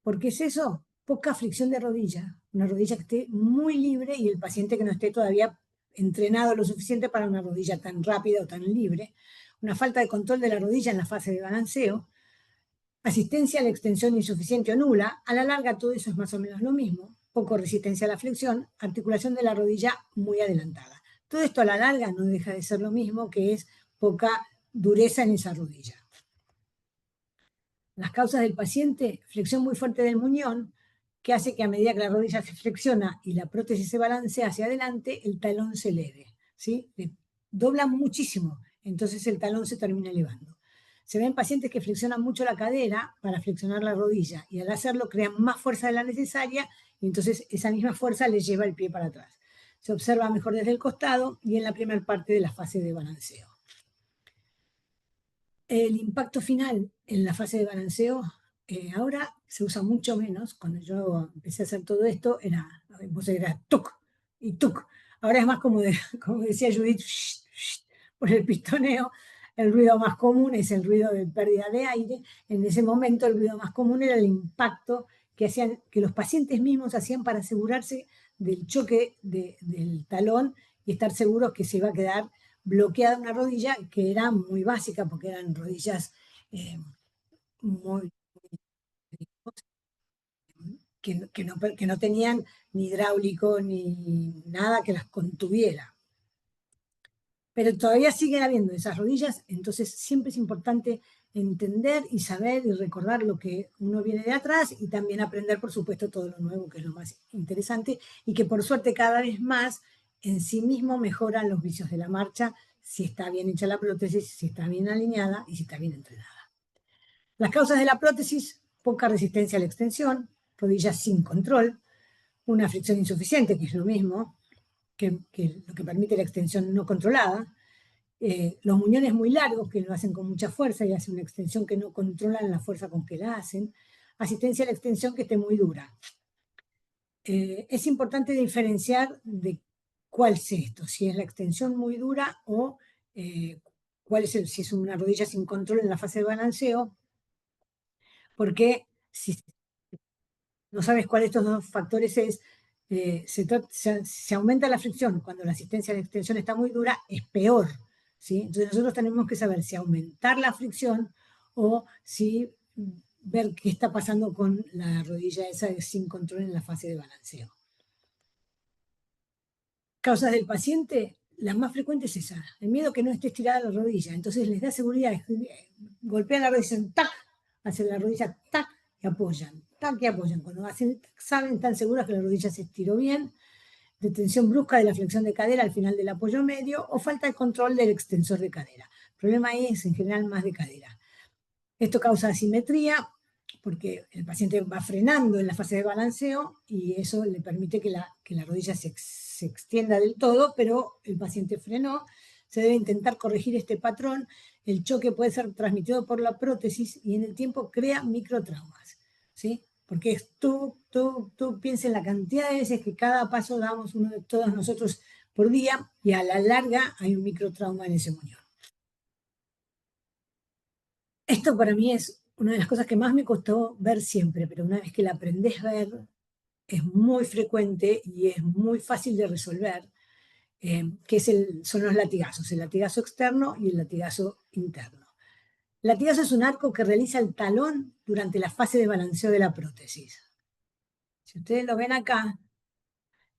¿Por qué es eso? Poca fricción de rodilla, una rodilla que esté muy libre y el paciente que no esté todavía entrenado lo suficiente para una rodilla tan rápida o tan libre. Una falta de control de la rodilla en la fase de balanceo, asistencia a la extensión insuficiente o nula, a la larga todo eso es más o menos lo mismo, poco resistencia a la flexión, articulación de la rodilla muy adelantada. Todo esto a la larga no deja de ser lo mismo, que es poca dureza en esa rodilla. Las causas del paciente, flexión muy fuerte del muñón, que hace que a medida que la rodilla se flexiona y la prótesis se balancea hacia adelante, el talón se eleve, ¿sí? Dobla muchísimo, entonces el talón se termina elevando. Se ven pacientes que flexionan mucho la cadera para flexionar la rodilla y al hacerlo crean más fuerza de la necesaria y entonces esa misma fuerza les lleva el pie para atrás. Se observa mejor desde el costado y en la primera parte de la fase de balanceo. El impacto final en la fase de balanceo ahora se usa mucho menos. Cuando yo empecé a hacer todo esto, vos era tuc y tuc. Ahora es más como, como decía Judith, por el pistoneo. El ruido más común es el ruido de pérdida de aire. En ese momento el ruido más común era el impacto que los pacientes mismos hacían para asegurarse del choque del talón y estar seguros que se iba a quedar bloqueada una rodilla, que era muy básica porque eran rodillas muy que no tenían ni hidráulico ni nada que las contuviera. Pero todavía siguen habiendo esas rodillas, entonces siempre es importante entender y saber y recordar lo que uno viene de atrás y también aprender, por supuesto, todo lo nuevo, que es lo más interesante y que por suerte cada vez más en sí mismo mejoran los vicios de la marcha, si está bien hecha la prótesis, si está bien alineada y si está bien entrenada. Las causas de la prótesis: poca resistencia a la extensión, rodillas sin control, una fricción insuficiente, que es lo mismo, que lo que permite la extensión no controlada, los muñones muy largos, que lo hacen con mucha fuerza y hacen una extensión que no controlan la fuerza con que la hacen, asistencia a la extensión que esté muy dura. Es importante diferenciar de cuál es esto, si es la extensión muy dura o si es una rodilla sin control en la fase de balanceo, porque si no sabes cuál de estos dos factores es, se aumenta la fricción cuando la asistencia de extensión está muy dura, es peor, ¿sí? Entonces nosotros tenemos que saber si aumentar la fricción o si ver qué está pasando con la rodilla esa sin control en la fase de balanceo. Causas del paciente: la más frecuente es esa, el miedo que no esté estirada la rodilla. Entonces les da seguridad, golpean la rodilla, tac, hacen la rodilla, tac, y apoyan, tac, y apoyan. Cuando saben, están seguras que la rodilla se estiró bien. Detención brusca de la flexión de cadera al final del apoyo medio o falta de control del extensor de cadera. El problema ahí es en general más de cadera. Esto causa asimetría porque el paciente va frenando en la fase de balanceo y eso le permite que la rodilla se extienda del todo, pero el paciente frenó. Se debe intentar corregir este patrón. El choque puede ser transmitido por la prótesis y en el tiempo crea microtraumas, ¿sí? Porque tú piensa en la cantidad de veces que cada paso damos uno de todos nosotros por día y a la larga hay un microtrauma en ese muñón. Esto para mí es una de las cosas que más me costó ver siempre, pero una vez que la aprendés a ver, es muy frecuente y es muy fácil de resolver, que son los latigazos, el latigazo externo y el latigazo interno. El latigazo es un arco que realiza el talón durante la fase de balanceo de la prótesis. Si ustedes lo ven acá,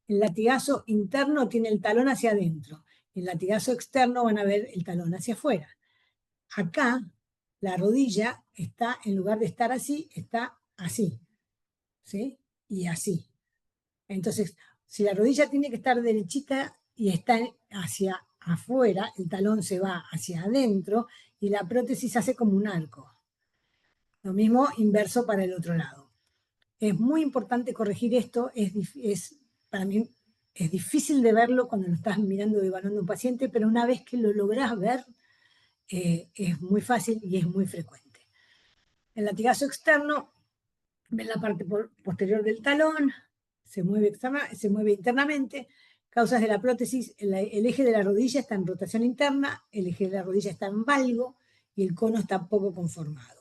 el latigazo interno tiene el talón hacia adentro, el latigazo externo van a ver el talón hacia afuera. Acá, la rodilla está, en lugar de estar así, está así, ¿sí? Y así. Entonces, si la rodilla tiene que estar derechita y está hacia afuera, el talón se va hacia adentro y la prótesis hace como un arco. Lo mismo inverso para el otro lado. Es muy importante corregir esto, para mí es difícil de verlo cuando lo estás mirando y evaluando a un paciente, pero una vez que lo lográs ver, es muy fácil y es muy frecuente. El latigazo externo, ven la parte posterior del talón, se mueve internamente. Causas de la prótesis: el eje de la rodilla está en rotación interna, el eje de la rodilla está en valgo y el cono está poco conformado.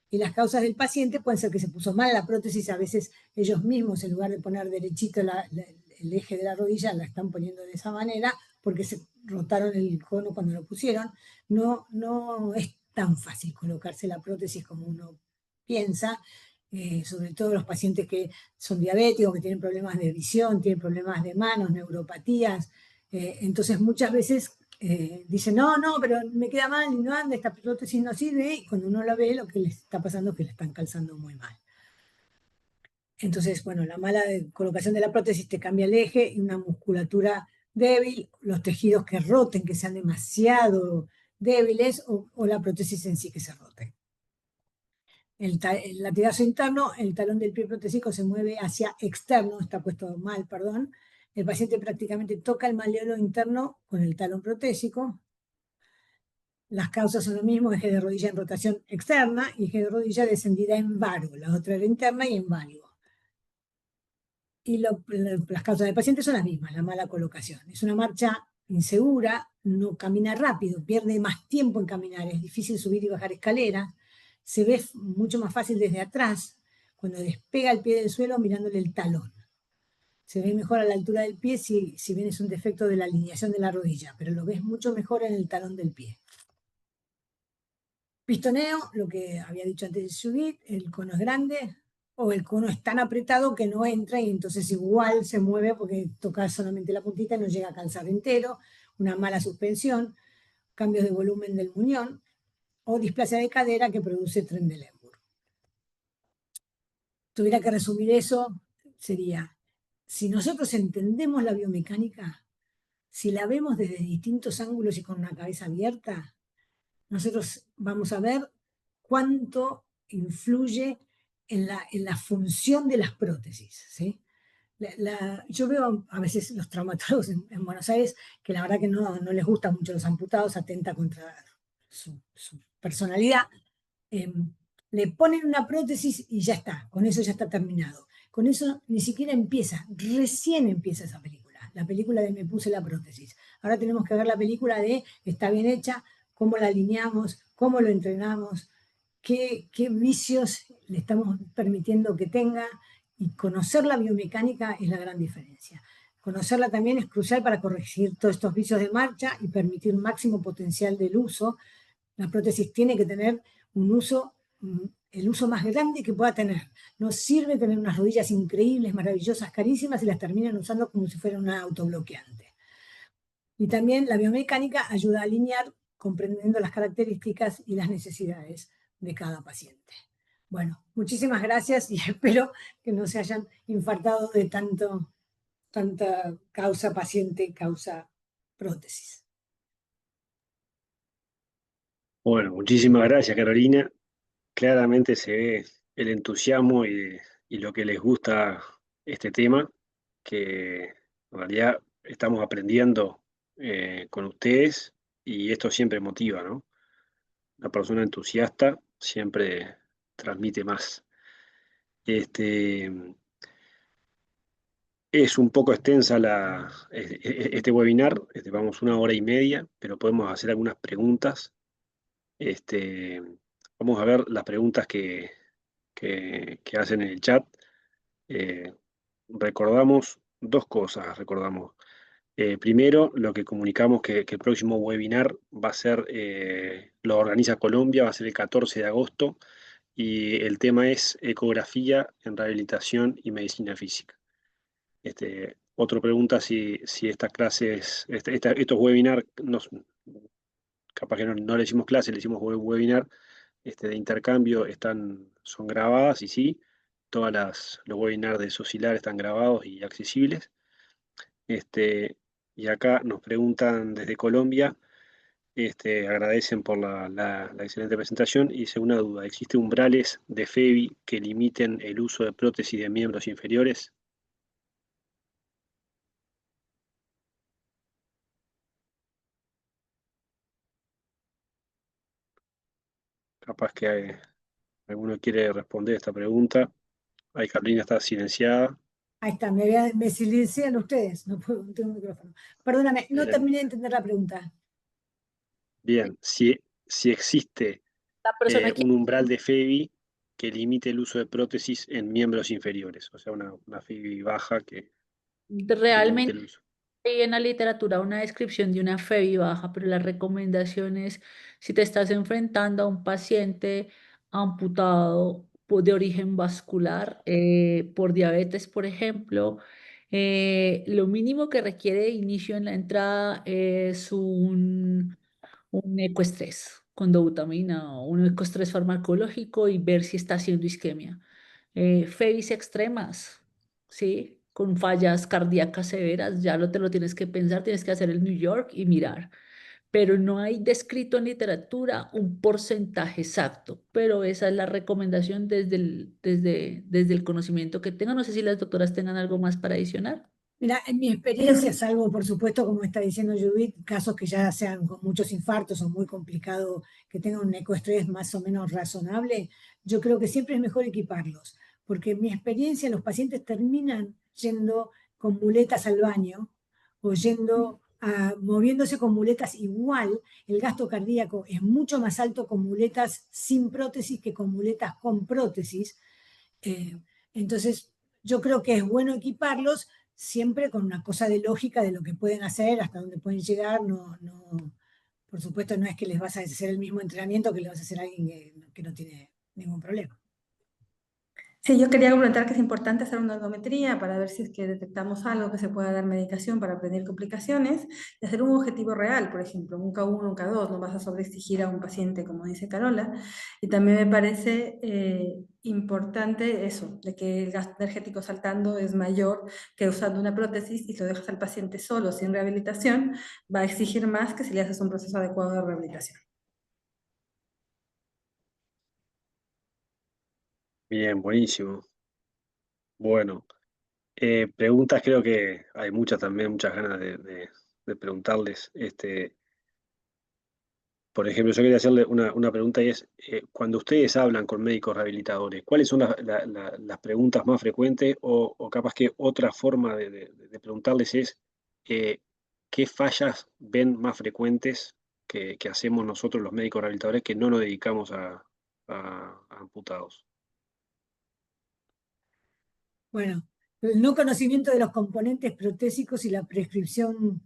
Y las causas del paciente pueden ser que se puso mal la prótesis, a veces ellos mismos en lugar de poner derechito el eje de la rodilla la están poniendo de esa manera porque se rotaron el cono cuando lo pusieron. No es tan fácil colocarse la prótesis como uno piensa, sobre todo los pacientes que son diabéticos, que tienen problemas de visión, tienen problemas de manos, neuropatías. Entonces muchas veces dicen, no, pero me queda mal y no anda, esta prótesis no sirve, y cuando uno la ve lo que les está pasando es que le están calzando muy mal. Entonces, bueno, la mala colocación de la prótesis te cambia el eje y una musculatura débil, los tejidos que roten, que sean demasiado débiles, o la prótesis en sí que se rote. El latigazo interno, el talón del pie protésico se mueve hacia externo, está puesto mal, perdón. El paciente prácticamente toca el malleolo interno con el talón protésico. Las causas son lo mismo, eje de rodilla en rotación externa y eje de rodilla descendida en varo. La otra era interna y en válido. Y las causas del paciente son las mismas, la mala colocación. Es una marcha insegura, no camina rápido, pierde más tiempo en caminar, es difícil subir y bajar escaleras, se ve mucho más fácil desde atrás, cuando despega el pie del suelo mirándole el talón. Se ve mejor a la altura del pie si bien es un defecto de la alineación de la rodilla, pero lo ves mucho mejor en el talón del pie. Pistoneo, lo que había dicho antes Judith, el cono es grande o el cono es tan apretado que no entra y entonces igual se mueve porque toca solamente la puntita y no llega a calzar entero, una mala suspensión, cambios de volumen del muñón o displasia de cadera que produce Trendelenburg. Tuviera que resumir eso, sería, si nosotros entendemos la biomecánica, si la vemos desde distintos ángulos y con una cabeza abierta, nosotros vamos a ver cuánto influye en la función de las prótesis, ¿sí? Yo veo a veces los traumatólogos en Buenos Aires que la verdad que no les gustan mucho los amputados, atenta contra su personalidad. Le ponen una prótesis y ya está, con eso ya está terminado. Con eso ni siquiera empieza, recién empieza esa película, la película de me puse la prótesis. Ahora tenemos que ver la película de está bien hecha, cómo la alineamos, cómo lo entrenamos, qué vicios le estamos permitiendo que tenga, y conocer la biomecánica es la gran diferencia. Conocerla también es crucial para corregir todos estos vicios de marcha y permitir máximo potencial del uso. La prótesis tiene que tener un uso, el uso más grande que pueda tener. No sirve tener unas rodillas increíbles, maravillosas, carísimas y las terminan usando como si fuera una autobloqueante. Y también la biomecánica ayuda a alinear comprendiendo las características y las necesidades de cada paciente. Bueno, muchísimas gracias y espero que no se hayan infartado de tanta causa paciente, causa prótesis. Bueno, muchísimas gracias, Carolina. Claramente se ve el entusiasmo y lo que les gusta este tema, que en realidad estamos aprendiendo con ustedes y esto siempre motiva, ¿no? Una persona entusiasta siempre transmite más. Este, es un poco extensa este webinar, vamos 1 hora y media, pero podemos hacer algunas preguntas. Este, vamos a ver las preguntas que hacen en el chat. Eh, recordamos dos cosas, recordamos. Primero, lo que comunicamos que el próximo webinar va a ser, lo organiza Colombia, va a ser el 14 de agosto y el tema es ecografía en rehabilitación y medicina física. Otra pregunta, si estas clases, estos webinars, capaz que no le hicimos clase, le hicimos webinar de intercambio, son grabadas y sí, los webinars de Socilar están grabados y accesibles. Y acá nos preguntan desde Colombia, agradecen por la excelente presentación y dice una duda, ¿existe umbrales de FEBI que limiten el uso de prótesis de miembros inferiores? Capaz que alguno quiere responder esta pregunta. Ahí Carolina está silenciada. Ahí está, me silencian ustedes, no puedo, no tengo micrófono. Perdóname, no Bien, terminé de entender la pregunta. bien. Si existe La persona que un umbral de FEBI que limite el uso de prótesis en miembros inferiores, o sea, una FEBI baja que limite realmente el uso. hay en la literatura una descripción de una FEBI baja, pero la recomendación es si te estás enfrentando a un paciente amputado de origen vascular por diabetes, por ejemplo, lo mínimo que requiere de inicio en la entrada es un ecoestrés con dobutamina o un ecoestrés farmacológico y ver si está haciendo isquemia. FEBIs extremas, ¿sí? Con fallas cardíacas severas, te lo tienes que pensar, tienes que hacer el New York y mirar. Pero no hay descrito en literatura un porcentaje exacto, pero esa es la recomendación desde el conocimiento que tengan. No sé si las doctoras tengan algo más para adicionar. Mira, en mi experiencia, salvo por supuesto, como está diciendo Judith, casos que ya sean con muchos infartos o muy complicado, que tengan un ecoestrés más o menos razonable, yo creo que siempre es mejor equiparlos, porque en mi experiencia los pacientes terminan yendo con muletas al baño o moviéndose con muletas igual, el gasto cardíaco es mucho más alto con muletas sin prótesis que con muletas con prótesis. Eh, entonces, yo creo que es bueno equiparlos siempre con una cosa de lógica de lo que pueden hacer, hasta dónde pueden llegar. Por supuesto, no es que les vas a hacer el mismo entrenamiento que le vas a hacer a alguien que no tiene ningún problema. Sí, yo quería comentar que es importante hacer una ergometría para ver si es que detectamos algo que se pueda dar medicación para prevenir complicaciones y hacer un objetivo real, por ejemplo, un K1, un K2, no vas a sobreexigir a un paciente, como dice Carola. Y también me parece importante eso, de que el gasto energético saltando es mayor que usando una prótesis y si lo dejas al paciente solo, sin rehabilitación, va a exigir más que si le haces un proceso adecuado de rehabilitación. Bien, buenísimo. Bueno, preguntas creo que hay muchas también, muchas ganas de preguntarles. Por ejemplo, yo quería hacerle una pregunta y es, cuando ustedes hablan con médicos rehabilitadores, ¿cuáles son las preguntas más frecuentes o capaz que otra forma de preguntarles es, eh, ¿qué fallas ven más frecuentes que hacemos nosotros los médicos rehabilitadores que no nos dedicamos a amputados? Bueno, el no conocimiento de los componentes protésicos y la prescripción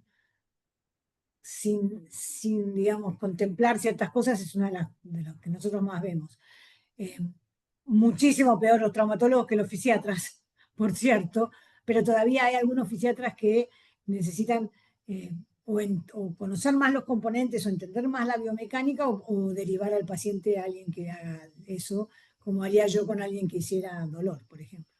sin, digamos, contemplar ciertas cosas es una de las que nosotros más vemos. Eh, Muchísimo peor los traumatólogos que los fisiatras, por cierto, pero todavía hay algunos fisiatras que necesitan o conocer más los componentes o entender más la biomecánica o derivar al paciente a alguien que haga eso, como haría yo con alguien que hiciera dolor, por ejemplo.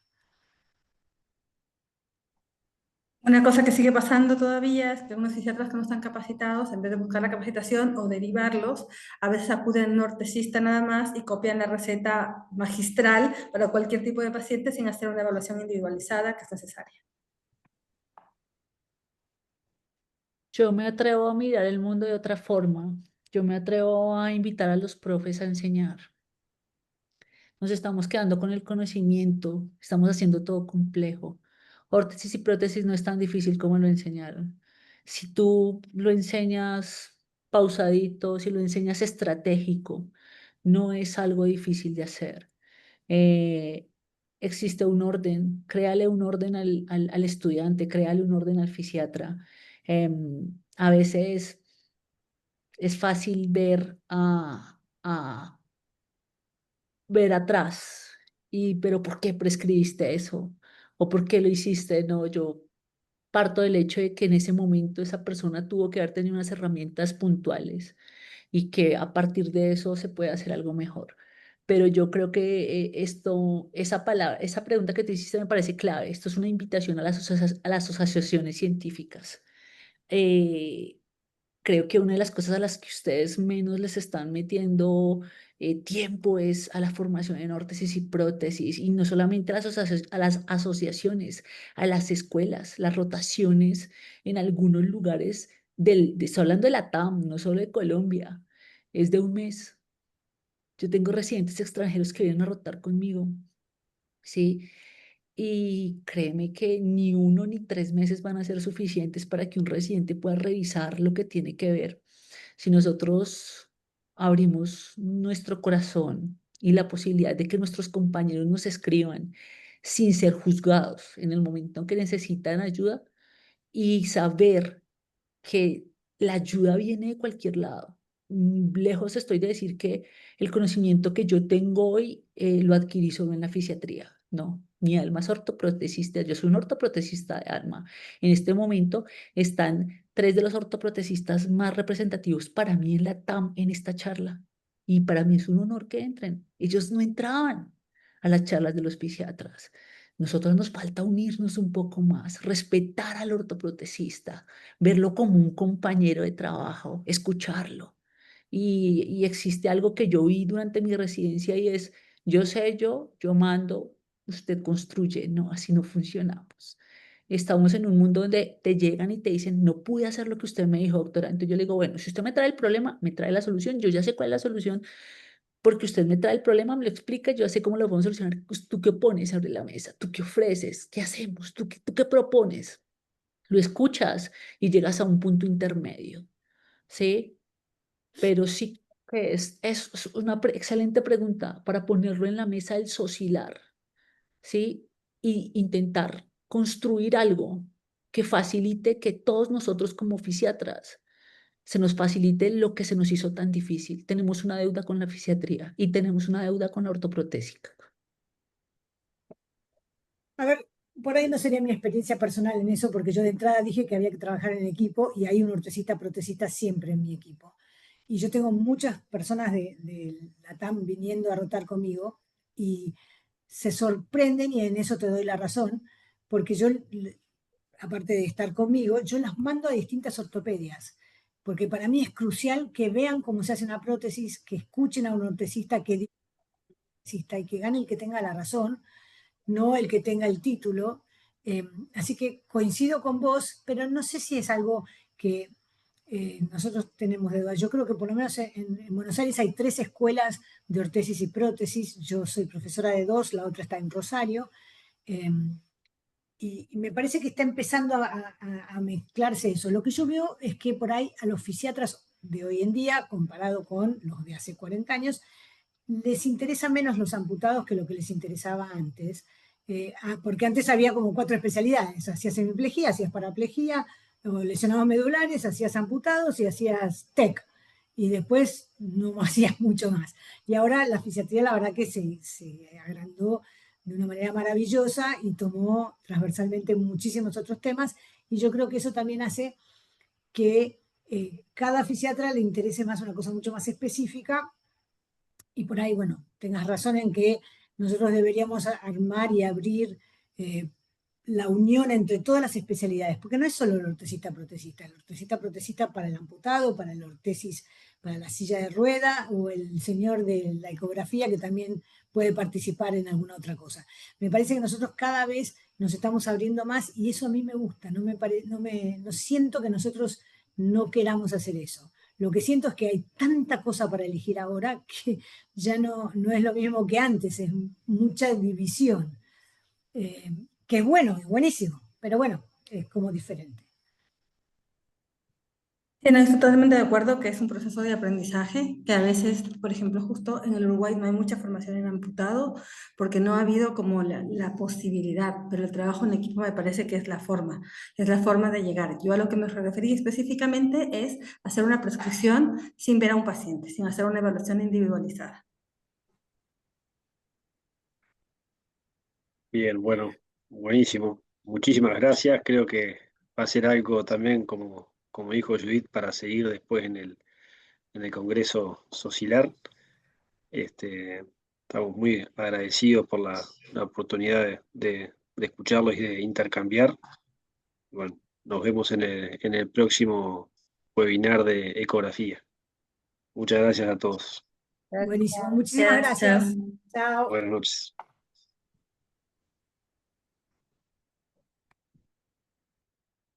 Una cosa que sigue pasando todavía es que unos fisiatras que no están capacitados, en vez de buscar la capacitación o derivarlos, a veces acuden al ortesista nada más y copian la receta magistral para cualquier tipo de paciente sin hacer una evaluación individualizada que es necesaria. Yo me atrevo a mirar el mundo de otra forma. Yo me atrevo a invitar a los profes a enseñar. Nos estamos quedando con el conocimiento, estamos haciendo todo complejo. Órtesis y prótesis no es tan difícil como lo enseñaron. Si tú lo enseñas pausadito, si lo enseñas estratégico, no es algo difícil de hacer. Eh, Existe un orden, créale un orden al estudiante, créale un orden al fisiatra. A veces es fácil ver atrás pero ¿por qué prescribiste eso? ¿O por qué lo hiciste? No, yo parto del hecho de que en ese momento esa persona tuvo que haber tenido unas herramientas puntuales y que a partir de eso se puede hacer algo mejor. Pero yo creo que esa palabra, esa pregunta que te hiciste me parece clave. Esto es una invitación a a las asociaciones científicas. Eh, Creo que una de las cosas a las que ustedes menos les están metiendo tiempo es a la formación en órtesis y prótesis, y no solamente a a las asociaciones, a las escuelas, las rotaciones en algunos lugares estoy hablando de la TAM, no solo de Colombia, es de un mes. Yo tengo residentes extranjeros que vienen a rotar conmigo, ¿sí? Y créeme que ni 1 ni 3 meses van a ser suficientes para que un residente pueda revisar lo que tiene que ver. Si nosotros abrimos nuestro corazón y la posibilidad de que nuestros compañeros nos escriban sin ser juzgados en el momento en que necesitan ayuda y saber que la ayuda viene de cualquier lado. Lejos estoy de decir que el conocimiento que yo tengo hoy lo adquirí solo en la fisiatría. No, mi alma es ortoprotecista, yo soy un ortoprotecista de alma. En este momento están tres de los ortoprotecistas más representativos para mí en la TAM en esta charla. Y para mí es un honor que entren. Ellos no entraban a las charlas de los fisiatras. Nosotros nos falta unirnos un poco más, respetar al ortoprotecista, verlo como un compañero de trabajo, escucharlo. Y existe algo que yo vi durante mi residencia y es, yo sé yo mando, usted construye. No, así no funcionamos. Estamos en un mundo donde te llegan y te dicen, no pude hacer lo que usted me dijo, doctora. Entonces yo le digo, bueno, si usted me trae el problema, me trae la solución, yo ya sé cuál es la solución, porque usted me trae el problema, me lo explica, yo sé cómo lo podemos solucionar. Pues, ¿tú qué pones sobre la mesa? ¿Tú qué ofreces? ¿Qué hacemos? ¿Tú qué propones? Lo escuchas y llegas a un punto intermedio, ¿sí? Pero sí que es una excelente pregunta para ponerlo en la mesa del socilar, ¿sí? Y intentar construir algo que facilite que todos nosotros como fisiatras se nos facilite lo que se nos hizo tan difícil. Tenemos una deuda con la fisiatría y tenemos una deuda con la ortoprotésica. A ver, por ahí no sería mi experiencia personal en eso, porque yo de entrada dije que había que trabajar en equipo y hay un ortesista protesista siempre en mi equipo. Y yo tengo muchas personas de LATAM viniendo a rotar conmigo y se sorprenden, y en eso te doy la razón, porque yo, aparte de estar conmigo, yo las mando a distintas ortopedias, porque para mí es crucial que vean cómo se hace una prótesis, que escuchen a un ortesista y que gane el que tenga la razón, no el que tenga el título. Así que coincido con vos, pero no sé si es algo que nosotros tenemos de duda. Yo creo que por lo menos en Buenos Aires hay 3 escuelas de ortesis y prótesis. Yo soy profesora de 2, la otra está en Rosario. Eh, y me parece que está empezando a mezclarse eso. Lo que yo veo es que por ahí a los fisiatras de hoy en día, comparado con los de hace 40 años, les interesa menos los amputados que lo que les interesaba antes. Porque antes había como 4 especialidades: hacías hemiplegia, hacías paraplegia, o lesionados medulares, hacías amputados y hacías TEC, y después no hacías mucho más. Y ahora la fisiatría, la verdad que se agrandó de una manera maravillosa y tomó transversalmente muchísimos otros temas, y yo creo que eso también hace que cada fisiatra le interese más una cosa mucho más específica. Y por ahí, bueno, tengas razón en que nosotros deberíamos armar y abrir la unión entre todas las especialidades, porque no es solo el ortesista protesista para el amputado, para el ortesis, para la silla de rueda, o el señor de la ecografía que también puede participar en alguna otra cosa. Me parece que nosotros cada vez nos estamos abriendo más, y eso a mí me gusta. No siento que nosotros no queramos hacer eso. Lo que siento es que hay tanta cosa para elegir ahora que ya no es lo mismo que antes, es mucha división. Que es bueno, es buenísimo, pero bueno, es como diferente. Sí, no, estoy totalmente de acuerdo que es un proceso de aprendizaje, que a veces, por ejemplo, justo en el Uruguay no hay mucha formación en amputado porque no ha habido como la posibilidad, pero el trabajo en equipo me parece que es la forma de llegar. Yo a lo que me referí específicamente es hacer una prescripción sin ver a un paciente, sin hacer una evaluación individualizada. Bien, bueno, buenísimo. Muchísimas gracias. Creo que va a ser algo también, como dijo Judith, para seguir después en el Congreso Socilar. Estamos muy agradecidos por la oportunidad de escucharlos y de intercambiar. Bueno, nos vemos en el próximo webinar de ecografía. Muchas gracias a todos. Buenísimo, muchísimas Gracias, chao. gracias. Chao. Buenas noches.